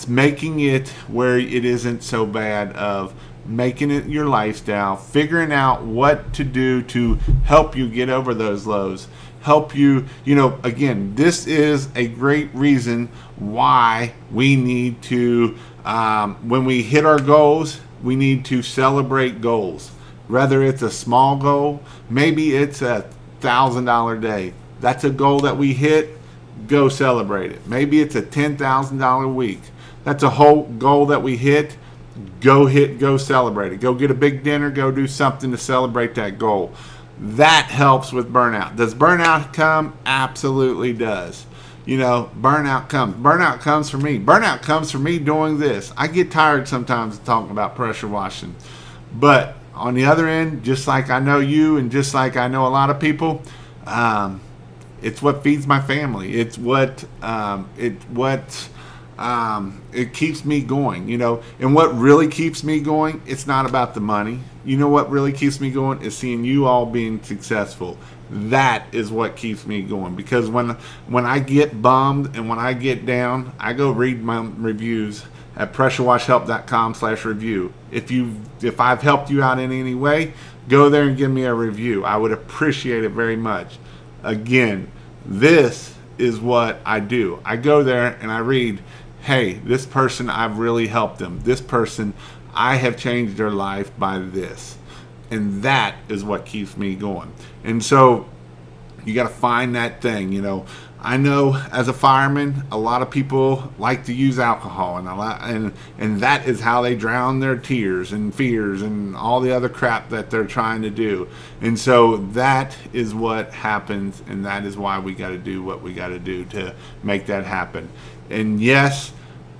making it where it isn't so bad, of making it your lifestyle, figuring out what to do to help you get over those lows, help you, again, this is a great reason why we need to, when we hit our goals, we need to celebrate goals. Whether it's a small goal, maybe it's $1,000 day. That's a goal that we hit, go celebrate it. Maybe it's a $10,000 week. That's a whole goal that we hit, go celebrate it. Go get a big dinner, go do something to celebrate that goal. That helps with burnout. Does burnout come? Absolutely does. Burnout comes. Burnout comes for me. Burnout comes for me doing this. I get tired sometimes of talking about pressure washing. But on the other end, just like I know you and just like I know a lot of people, It's what feeds my family. It keeps me going, And what really keeps me going, it's not about the money. You know what really keeps me going is seeing you all being successful. That is what keeps me going. Because when I get bummed and when I get down, I go read my reviews at pressurewashhelp.com/review. If I've helped you out in any way, go there and give me a review. I would appreciate it very much. Again, this is what I do. I go there and I read, hey, this person, I've really helped them. This person, I have changed their life by this. And that is what keeps me going. And so you got to find that thing, I know as a fireman, a lot of people like to use alcohol, and that is how they drown their tears and fears and all the other crap that they're trying to do. And so that is what happens, and that is why we got to do what we got to do to make that happen. And yes,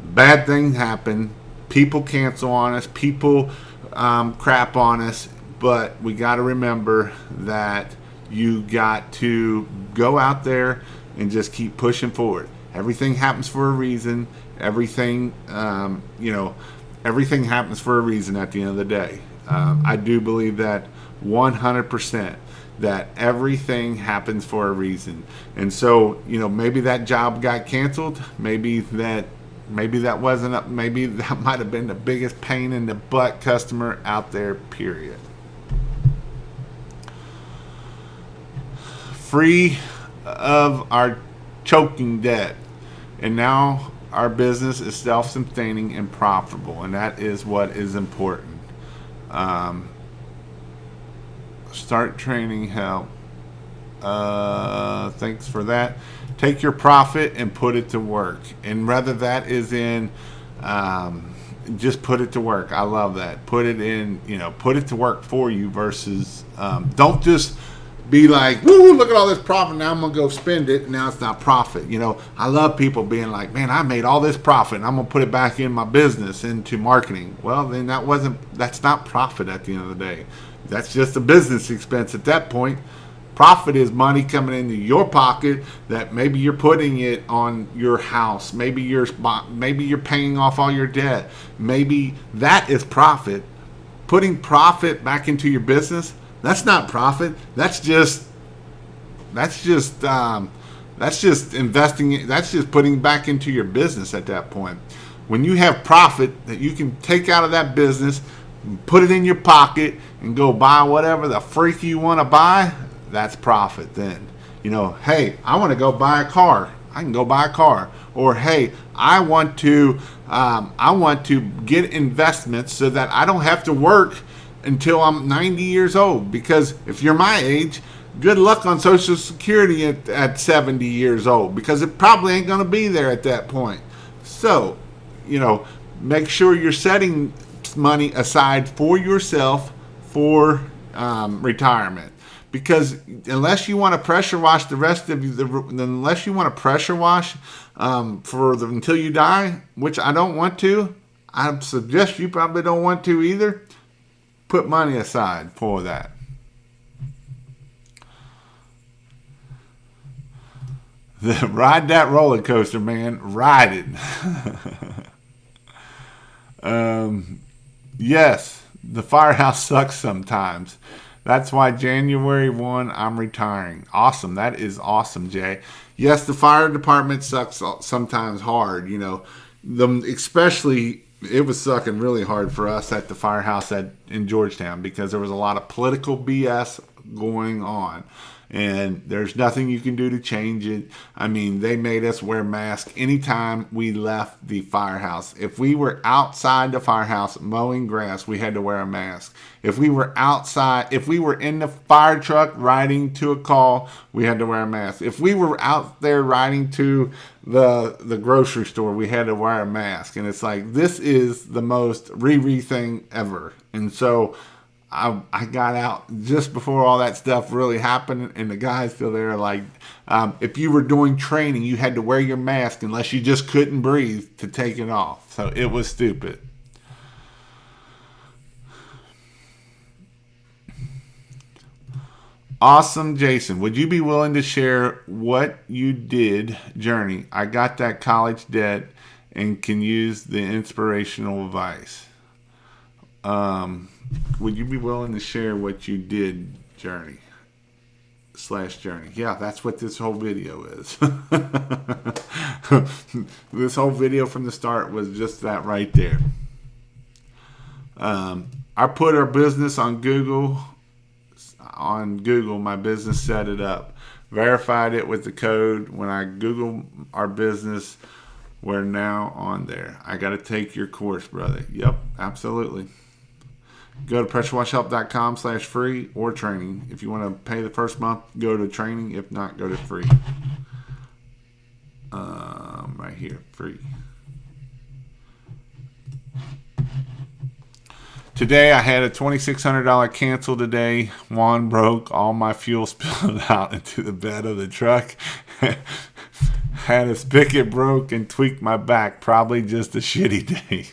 bad things happen. People cancel on us. People crap on us. But we got to remember that you got to go out there and just keep pushing forward. Everything happens for a reason. Everything happens for a reason at the end of the day. I do believe that 100%, that everything happens for a reason. And so, maybe that job got canceled. Maybe that wasn't up. Maybe that might have been the biggest pain in the butt customer out there, period. Free of our choking debt, and now our business is self-sustaining and profitable, and that is what is important. Start training help. Thanks for that. Take your profit and put it to work, and whether that is in just put it to work. I love that. Put it in, put it to work for you versus don't just be like, woo, look at all this profit, now I'm going to go spend it, and now it's not profit. I love people being like, man, I made all this profit, and I'm going to put it back in my business, into marketing. Well, then that's not profit at the end of the day. That's just a business expense at that point. Profit is money coming into your pocket that maybe you're putting it on your house. Maybe you're paying off all your debt. Maybe that is profit. Putting profit back into your business, that's not profit. That's just investing. That's just putting back into your business at that point. When you have profit that you can take out of that business, put it in your pocket, and go buy whatever the freak you want to buy, that's profit then. Hey, I want to go buy a car. I can go buy a car. Or hey, I want to get investments so that I don't have to work until I'm 90 years old. Because if you're my age, good luck on Social Security at 70 years old, because it probably ain't going to be there at that point. So, make sure you're setting money aside for yourself for retirement. Because unless you want to pressure wash the rest of you, unless you want to pressure wash until you die, which I don't want to, I suggest you probably don't want to either. Put money aside for that. Ride that roller coaster, man. Ride it. Yes, the firehouse sucks sometimes. That's why January 1, I'm retiring. Awesome. That is awesome, Jay. Yes, the fire department sucks sometimes hard. Especially it was sucking really hard for us at the firehouse in Georgetown, because there was a lot of political BS going on. And there's nothing you can do to change it. I mean, they made us wear masks anytime we left the firehouse. If we were outside the firehouse mowing grass, we had to wear a mask. If we were in the fire truck riding to a call, we had to wear a mask. If we were out there riding to the grocery store, we had to wear a mask. And it's like, this is the most Riri thing ever. And so I got out just before all that stuff really happened, and the guys still there like, if you were doing training, you had to wear your mask unless you just couldn't breathe to take it off. So it was stupid. Awesome, Jason. Would you be willing to share what you did, journey? I got that college debt and can use the inspirational advice. Um, would you be willing to share what you did, journey? Slash journey. Yeah, that's what this whole video is. This whole video from the start was just that right there. I put our business on Google. On Google, my business set it up, verified it with the code. When I Google our business, we're now on there. I got to take your course, brother. Yep, absolutely. Go to pressurewashhelp.com/free or training. If you want to pay the first month, go to training. If not, go to free. Right here, free. Today I had a $2,600 cancel today. One broke. All my fuel spilled out into the bed of the truck. Had a spigot broke and tweaked my back. Probably just a shitty day.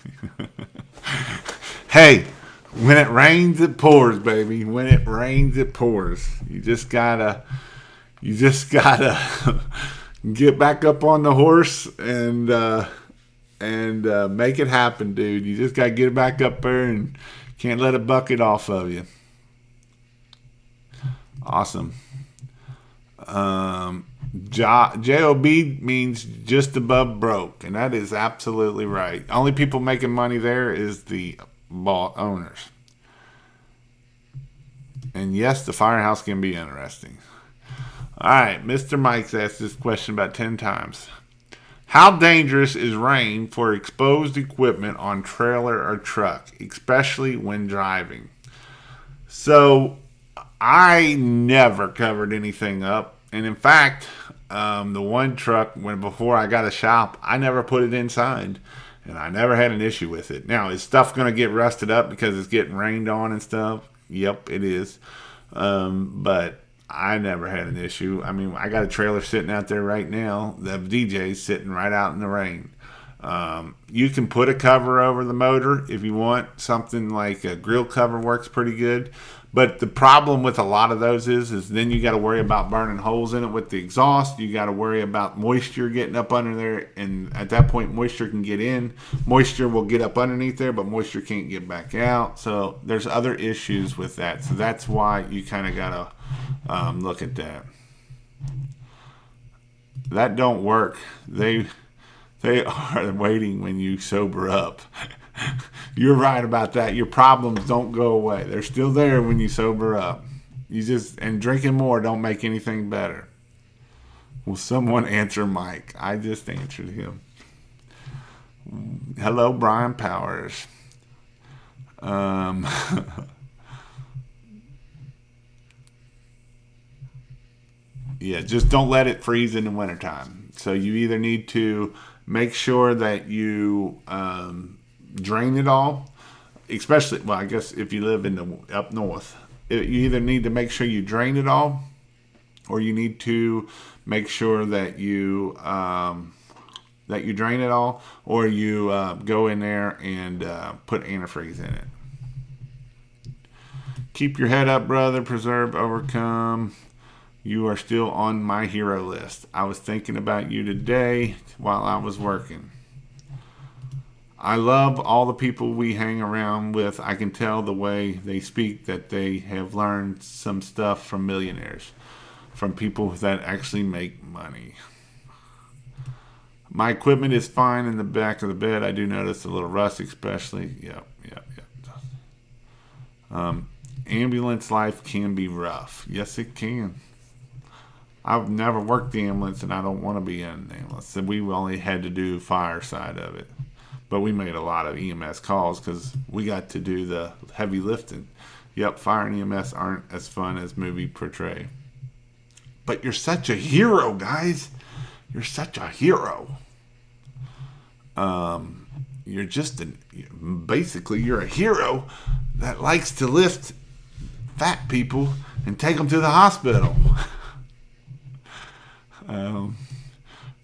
Hey, when it rains, it pours, baby. When it rains, it pours. You just gotta get back up on the horse and make it happen, dude. You just gotta get back up there and can't let it bucket off of you. Awesome. JOB means just above broke, and that is absolutely right. Only people making money there is the owners. And yes, the firehouse can be interesting. All right, Mr. Mike's asked this question about 10 times. How dangerous is rain for exposed equipment on trailer or truck, especially when driving? So I never covered anything up. And in fact, the one truck, before I got a shop, I never put it inside. And I never had an issue with it. Now, is stuff going to get rusted up because it's getting rained on and stuff? Yep, it is. But I never had an issue. I mean, I got a trailer sitting out there right now. The DJ's sitting right out in the rain. You can put a cover over the motor if you want. Something like a grill cover works pretty good. But the problem with a lot of those is then you got to worry about burning holes in it with the exhaust. You got to worry about moisture getting up under there. And at that point, moisture can get in. Moisture will get up underneath there, but moisture can't get back out. So there's other issues with that. So that's why you kind of got to look at that. That don't work. They are waiting when you sober up. You're right about that. Your problems don't go away. They're still there when you sober up. And drinking more don't make anything better. Will someone answer Mike? I just answered him. Hello, Brian Powers. Yeah, just don't let it freeze in the wintertime. So you either need to make sure that you drain it all, especially, well, I guess if you live up north, you either need to make sure you drain it all, or you need to make sure that you drain it all, or you go in there and put antifreeze in it. Keep your head up, brother. Preserve, overcome. You are still on my hero list. I was thinking about you today while I was working. I love all the people we hang around with. I can tell the way they speak that they have learned some stuff from millionaires, from people that actually make money. My equipment is fine in the back of the bed. I do notice a little rust, especially. Yep. Ambulance life can be rough. Yes, it can. I've never worked the ambulance, and I don't want to be in an ambulance. So we only had to do fire side of it. But we made a lot of EMS calls because we got to do the heavy lifting. Yep, fire and EMS aren't as fun as movie portray. But you're such a hero, guys. You're such a hero. Basically, you're a hero that likes to lift fat people and take them to the hospital.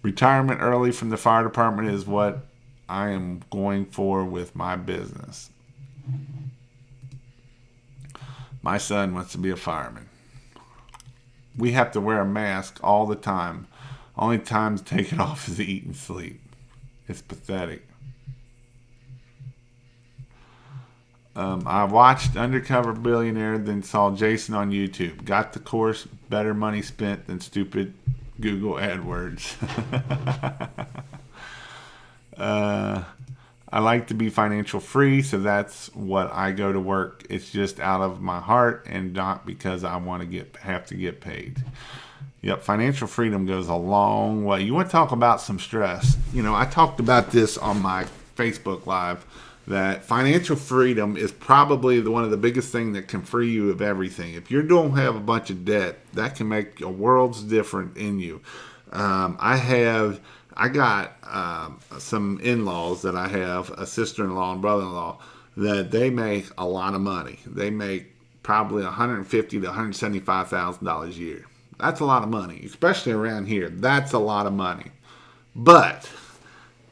Retirement early from the fire department is what I am going for with my business. My son wants to be a fireman. we have to wear a mask all the time. Only time to take it off is to eat and sleep. It's pathetic. I watched Undercover Billionaire, then saw Jason on YouTube. Got the course, better money spent than stupid Google AdWords. I like to be financial free, so that's what I go to work. It's just out of my heart and not because I want to have to get paid. Yep, financial freedom goes a long way. You want to talk about some stress? I talked about this on my Facebook Live, that financial freedom is probably one of the biggest things that can free you of everything. If you don't have a bunch of debt, that can make a world's difference in you. I got some in-laws that I have, a sister-in-law and brother-in-law, that they make a lot of money. They make probably $150,000 to $175,000 a year. That's a lot of money, especially around here. That's a lot of money. But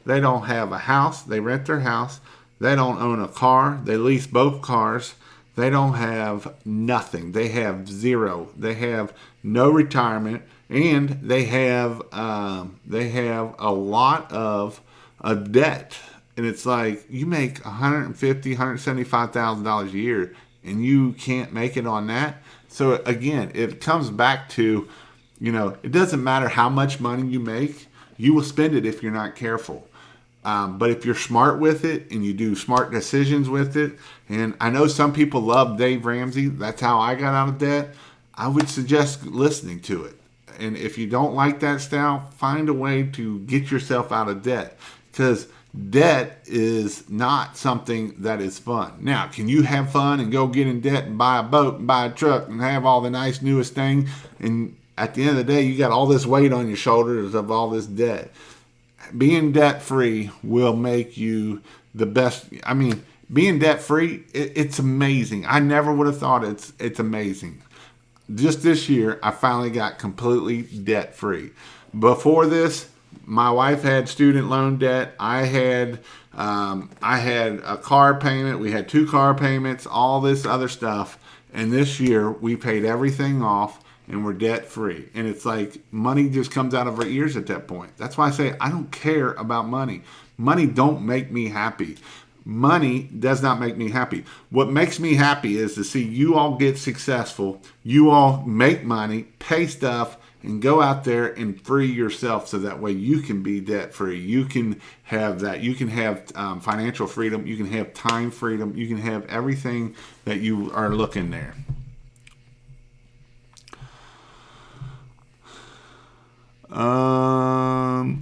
they don't have a house. They rent their house. They don't own a car. They lease both cars. They don't have nothing. They have zero. They have no retirement, and they have a lot of debt. And it's like, you make $150,000, $175,000 a year, and you can't make it on that. So again, it comes back to, it doesn't matter how much money you make, you will spend it if you're not careful. But if you're smart with it and you do smart decisions with it, and I know some people love Dave Ramsey, that's how I got out of debt, I would suggest listening to it. And if you don't like that style, find a way to get yourself out of debt, because debt is not something that is fun. Now, can you have fun and go get in debt and buy a boat and buy a truck and have all the nice newest thing, and at the end of the day you got all this weight on your shoulders of all this debt? Being debt-free will make you the best. I mean, being debt-free, it's amazing. I never would have thought it's amazing. Just this year, I finally got completely debt-free. Before this, my wife had student loan debt. I had a car payment. We had 2 car payments, all this other stuff. And this year, we paid everything off, and we're debt free. And it's like money just comes out of our ears at that point. That's why I say I don't care about money. Money don't make me happy. Money does not make me happy. What makes me happy is to see you all get successful, you all make money, pay stuff, and go out there and free yourself, so that way you can be debt free. You can have that. You can have financial freedom. You can have time freedom. You can have everything that you are looking there.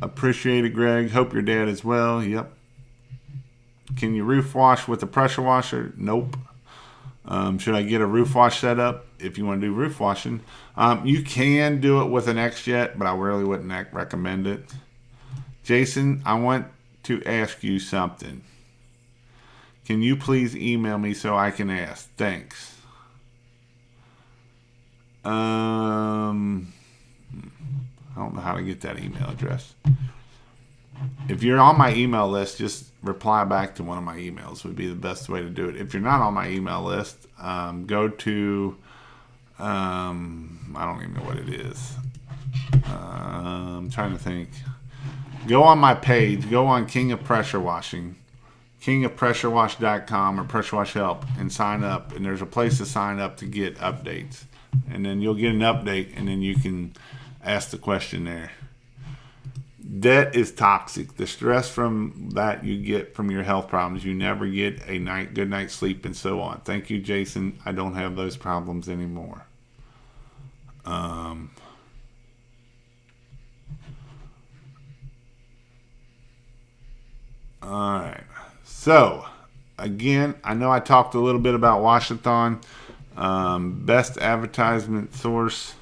Appreciate it, Greg. Hope your dad is well. Yep. Can you roof wash with a pressure washer? Nope. Should I get a roof wash set up if you want to do roof washing? You can do it with an X-Jet, but I really wouldn't recommend it. Jason, I want to ask you something. Can you please email me so I can ask? Thanks. I don't know how to get that email address. If you're on my email list, just reply back to one of my emails would be the best way to do it. If you're not on my email list, go to, I don't even know what it is. I'm trying to think. Go on my page, go on King of Pressure Washing, kingofpressurewash.com or Pressure Wash Help, and sign up. And there's a place to sign up to get updates. And then you'll get an update, and then you can ask the question there. Debt is toxic. The stress from that you get from your health problems, you never get a good night's sleep, and so on. Thank you, Jason. I don't have those problems anymore. All right. So, again, I know I talked a little bit about Wash-A-Thon. Best advertisement source.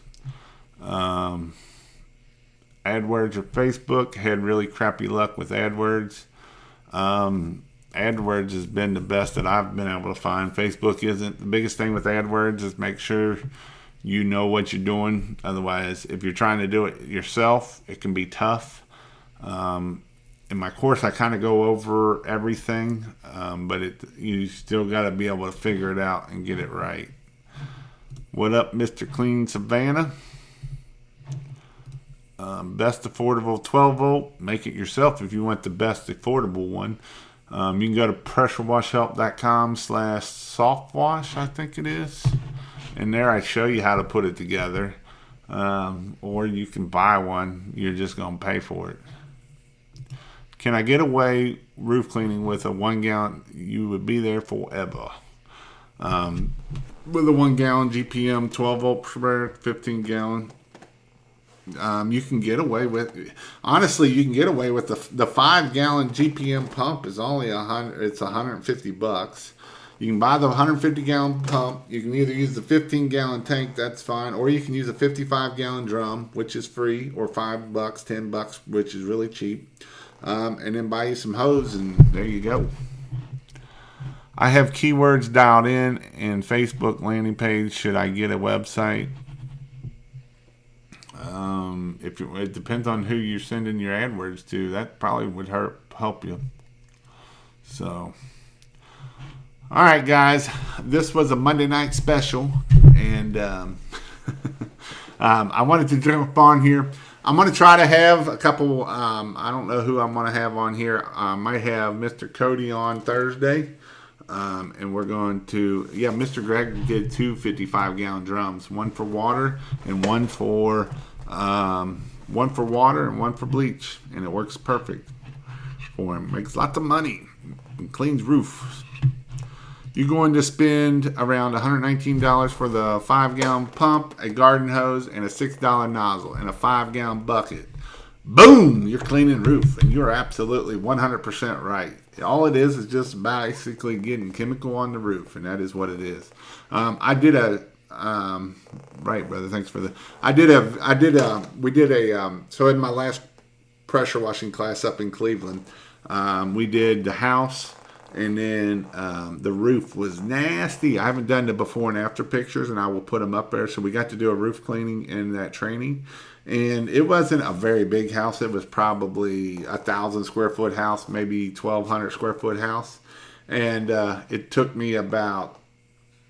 AdWords or Facebook. Had really crappy luck with AdWords. AdWords has been the best that I've been able to find. Facebook isn't. The biggest thing with AdWords is make sure you know what you're doing. Otherwise, if you're trying to do it yourself, it can be tough. In my course, I kind of go over everything, but you still got to be able to figure it out and get it right. What up, Mr. Clean Savannah? Best affordable 12 volt. Make it yourself if you want the best affordable one. You can go to pressurewashhelp.com/softwash, I think it is. And there I show you how to put it together. Or you can buy one. You're just going to pay for it. Can I get away roof cleaning with a 1 gallon? You would be there forever. With a 1 gallon GPM 12 volt sprayer, 15 gallon. You can get away with, honestly, you can get away with the 5 gallon GPM pump is only it's $150. You can buy the 150 gallon pump. You can either use the 15 gallon tank, that's fine, or you can use a 55 gallon drum, which is free, or $5, $10, which is really cheap. And then buy you some hose, and there you go. I have keywords dialed in and Facebook landing page. Should I get a website? It depends on who you're sending your AdWords to. That probably would help you. So, all right, guys, this was a Monday night special, and I wanted to jump on here. I'm going to try to have a couple. I don't know who I'm going to have on here. I might have Mr. Cody on Thursday. And we're going to, Mr. Greg did 2 55-gallon drums, one for water and one for water and one for bleach, and it works perfect for him. Makes lots of money and cleans roofs. You're going to spend around $119 for the 5-gallon pump, a garden hose, and a $6 nozzle, and a 5-gallon bucket. Boom! You're cleaning roof, and you're absolutely 100% right. All it is just basically getting chemical on the roof, and that is what it is. Right, brother. Thanks for so in my last pressure washing class up in Cleveland, we did the house, and then the roof was nasty. I haven't done the before and after pictures, and I will put them up there. So we got to do a roof cleaning in that training. And it wasn't a very big house. It was probably 1,000 square foot house, maybe 1,200 square foot house. And it took me about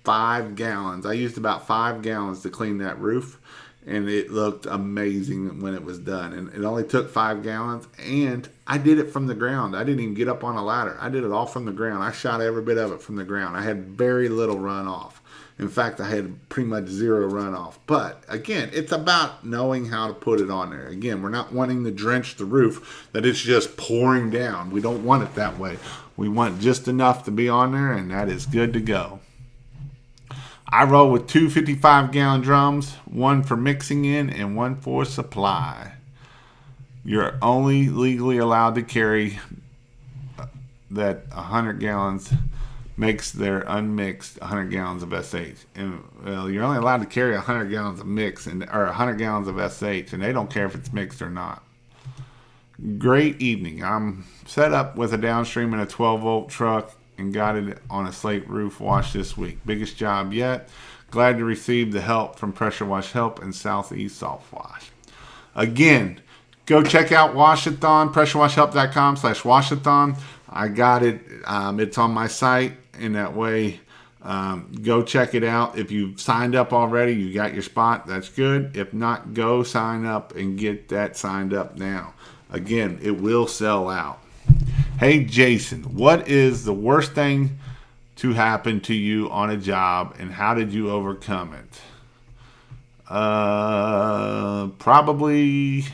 5 gallons. I used about 5 gallons to clean that roof. And it looked amazing when it was done. And it only took 5 gallons. And I did it from the ground. I didn't even get up on a ladder. I did it all from the ground. I shot every bit of it from the ground. I had very little runoff. In fact, I had pretty much zero runoff. But, again, it's about knowing how to put it on there. Again, we're not wanting to drench the roof that it's just pouring down. We don't want it that way. We want just enough to be on there, and that is good to go. I roll with 2 55-gallon drums, one for mixing in and one for supply. You're only legally allowed to carry that 100 gallons makes their unmixed 100 gallons of SH. And you're only allowed to carry 100 gallons of mix or 100 gallons of SH, and they don't care if it's mixed or not. Great evening. I'm set up with a downstream in a 12-volt truck and got it on a slate roof wash this week. Biggest job yet. Glad to receive the help from Pressure Wash Help and Southeast Soft Wash. Again, go check out Wash-A-Thon, pressurewashhelp.com/Wash-A-Thon. I got it. It's on my site. In that way, go check it out. If you've signed up already, you got your spot, that's good. If not, go sign up and get that signed up now. Again, it will sell out. Hey, Jason, what is the worst thing to happen to you on a job, and how did you overcome it? Probably,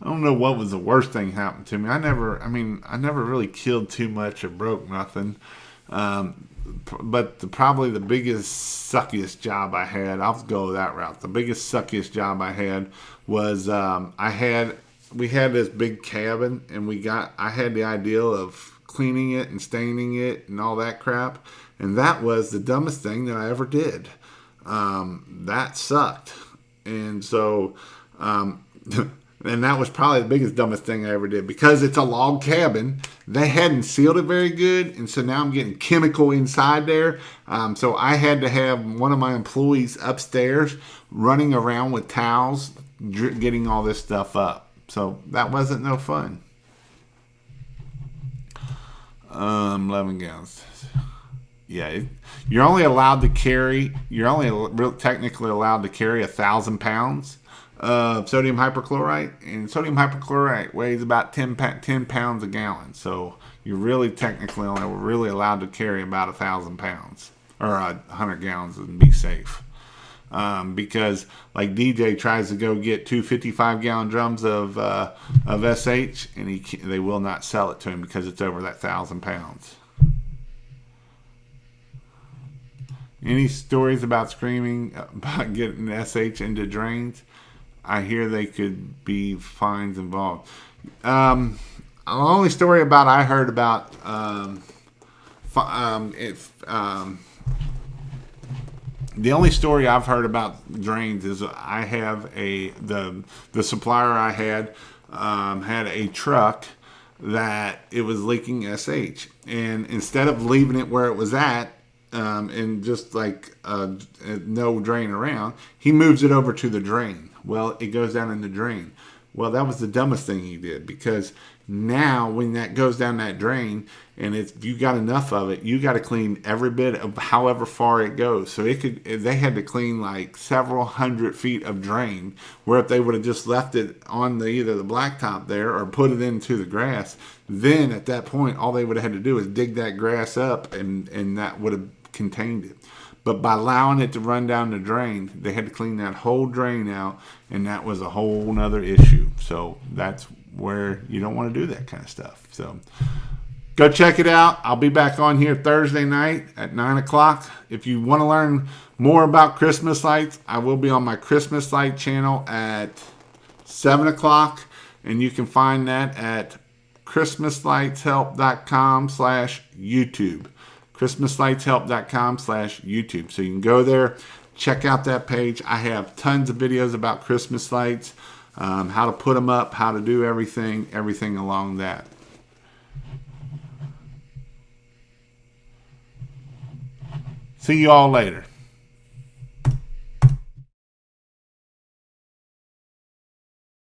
I don't know what was the worst thing happened to me. I never really killed too much or broke nothing. But probably the biggest, suckiest job I had, I'll go that route. The biggest, suckiest job I had was we had this big cabin, and I had the ideal of cleaning it and staining it and all that crap. And that was the dumbest thing that I ever did. That sucked. And so, and that was probably the biggest, dumbest thing I ever did, because it's a log cabin. They hadn't sealed it very good, and so now I'm getting chemical inside there. So I had to have one of my employees upstairs running around with towels, getting all this stuff up. So that wasn't no fun. 11 gallons. Yeah, you're only technically allowed to carry 1,000 pounds of sodium hypochlorite, and sodium hypochlorite weighs about 10 pounds a gallon. So you're really technically only really allowed to carry about 1,000 pounds or 100 gallons and be safe. Because like DJ tries to go get two 55-gallon drums of SH, and they will not sell it to him because it's over that 1,000 pounds. Any stories about screaming about getting SH into drains? I hear they could be fines involved. The only story about I heard about the only story I've heard about drains is I have the supplier I had a truck that it was leaking SH, and instead of leaving it where it was at and just like no drain around, he moves it over to the drain. Well, it goes down in the drain. Well, that was the dumbest thing he did, because now when that goes down that drain and you got enough of it, you got to clean every bit of however far it goes. So they had to clean like several hundred feet of drain, where if they would have just left it on either the blacktop there or put it into the grass, then at that point all they would have had to do is dig that grass up, and that would have contained it. But by allowing it to run down the drain, they had to clean that whole drain out, and that was a whole nother issue. So that's where you don't want to do that kind of stuff. So go check it out. I'll be back on here Thursday night at 9 o'clock. If you want to learn more about Christmas lights, I will be on my Christmas light channel at 7 o'clock, and you can find that at christmaslightshelp.com/YouTube. christmaslightshelp.com/YouTube. So you can go there, check out that page. I have tons of videos about Christmas lights, how to put them up, how to do everything along that. See you all later.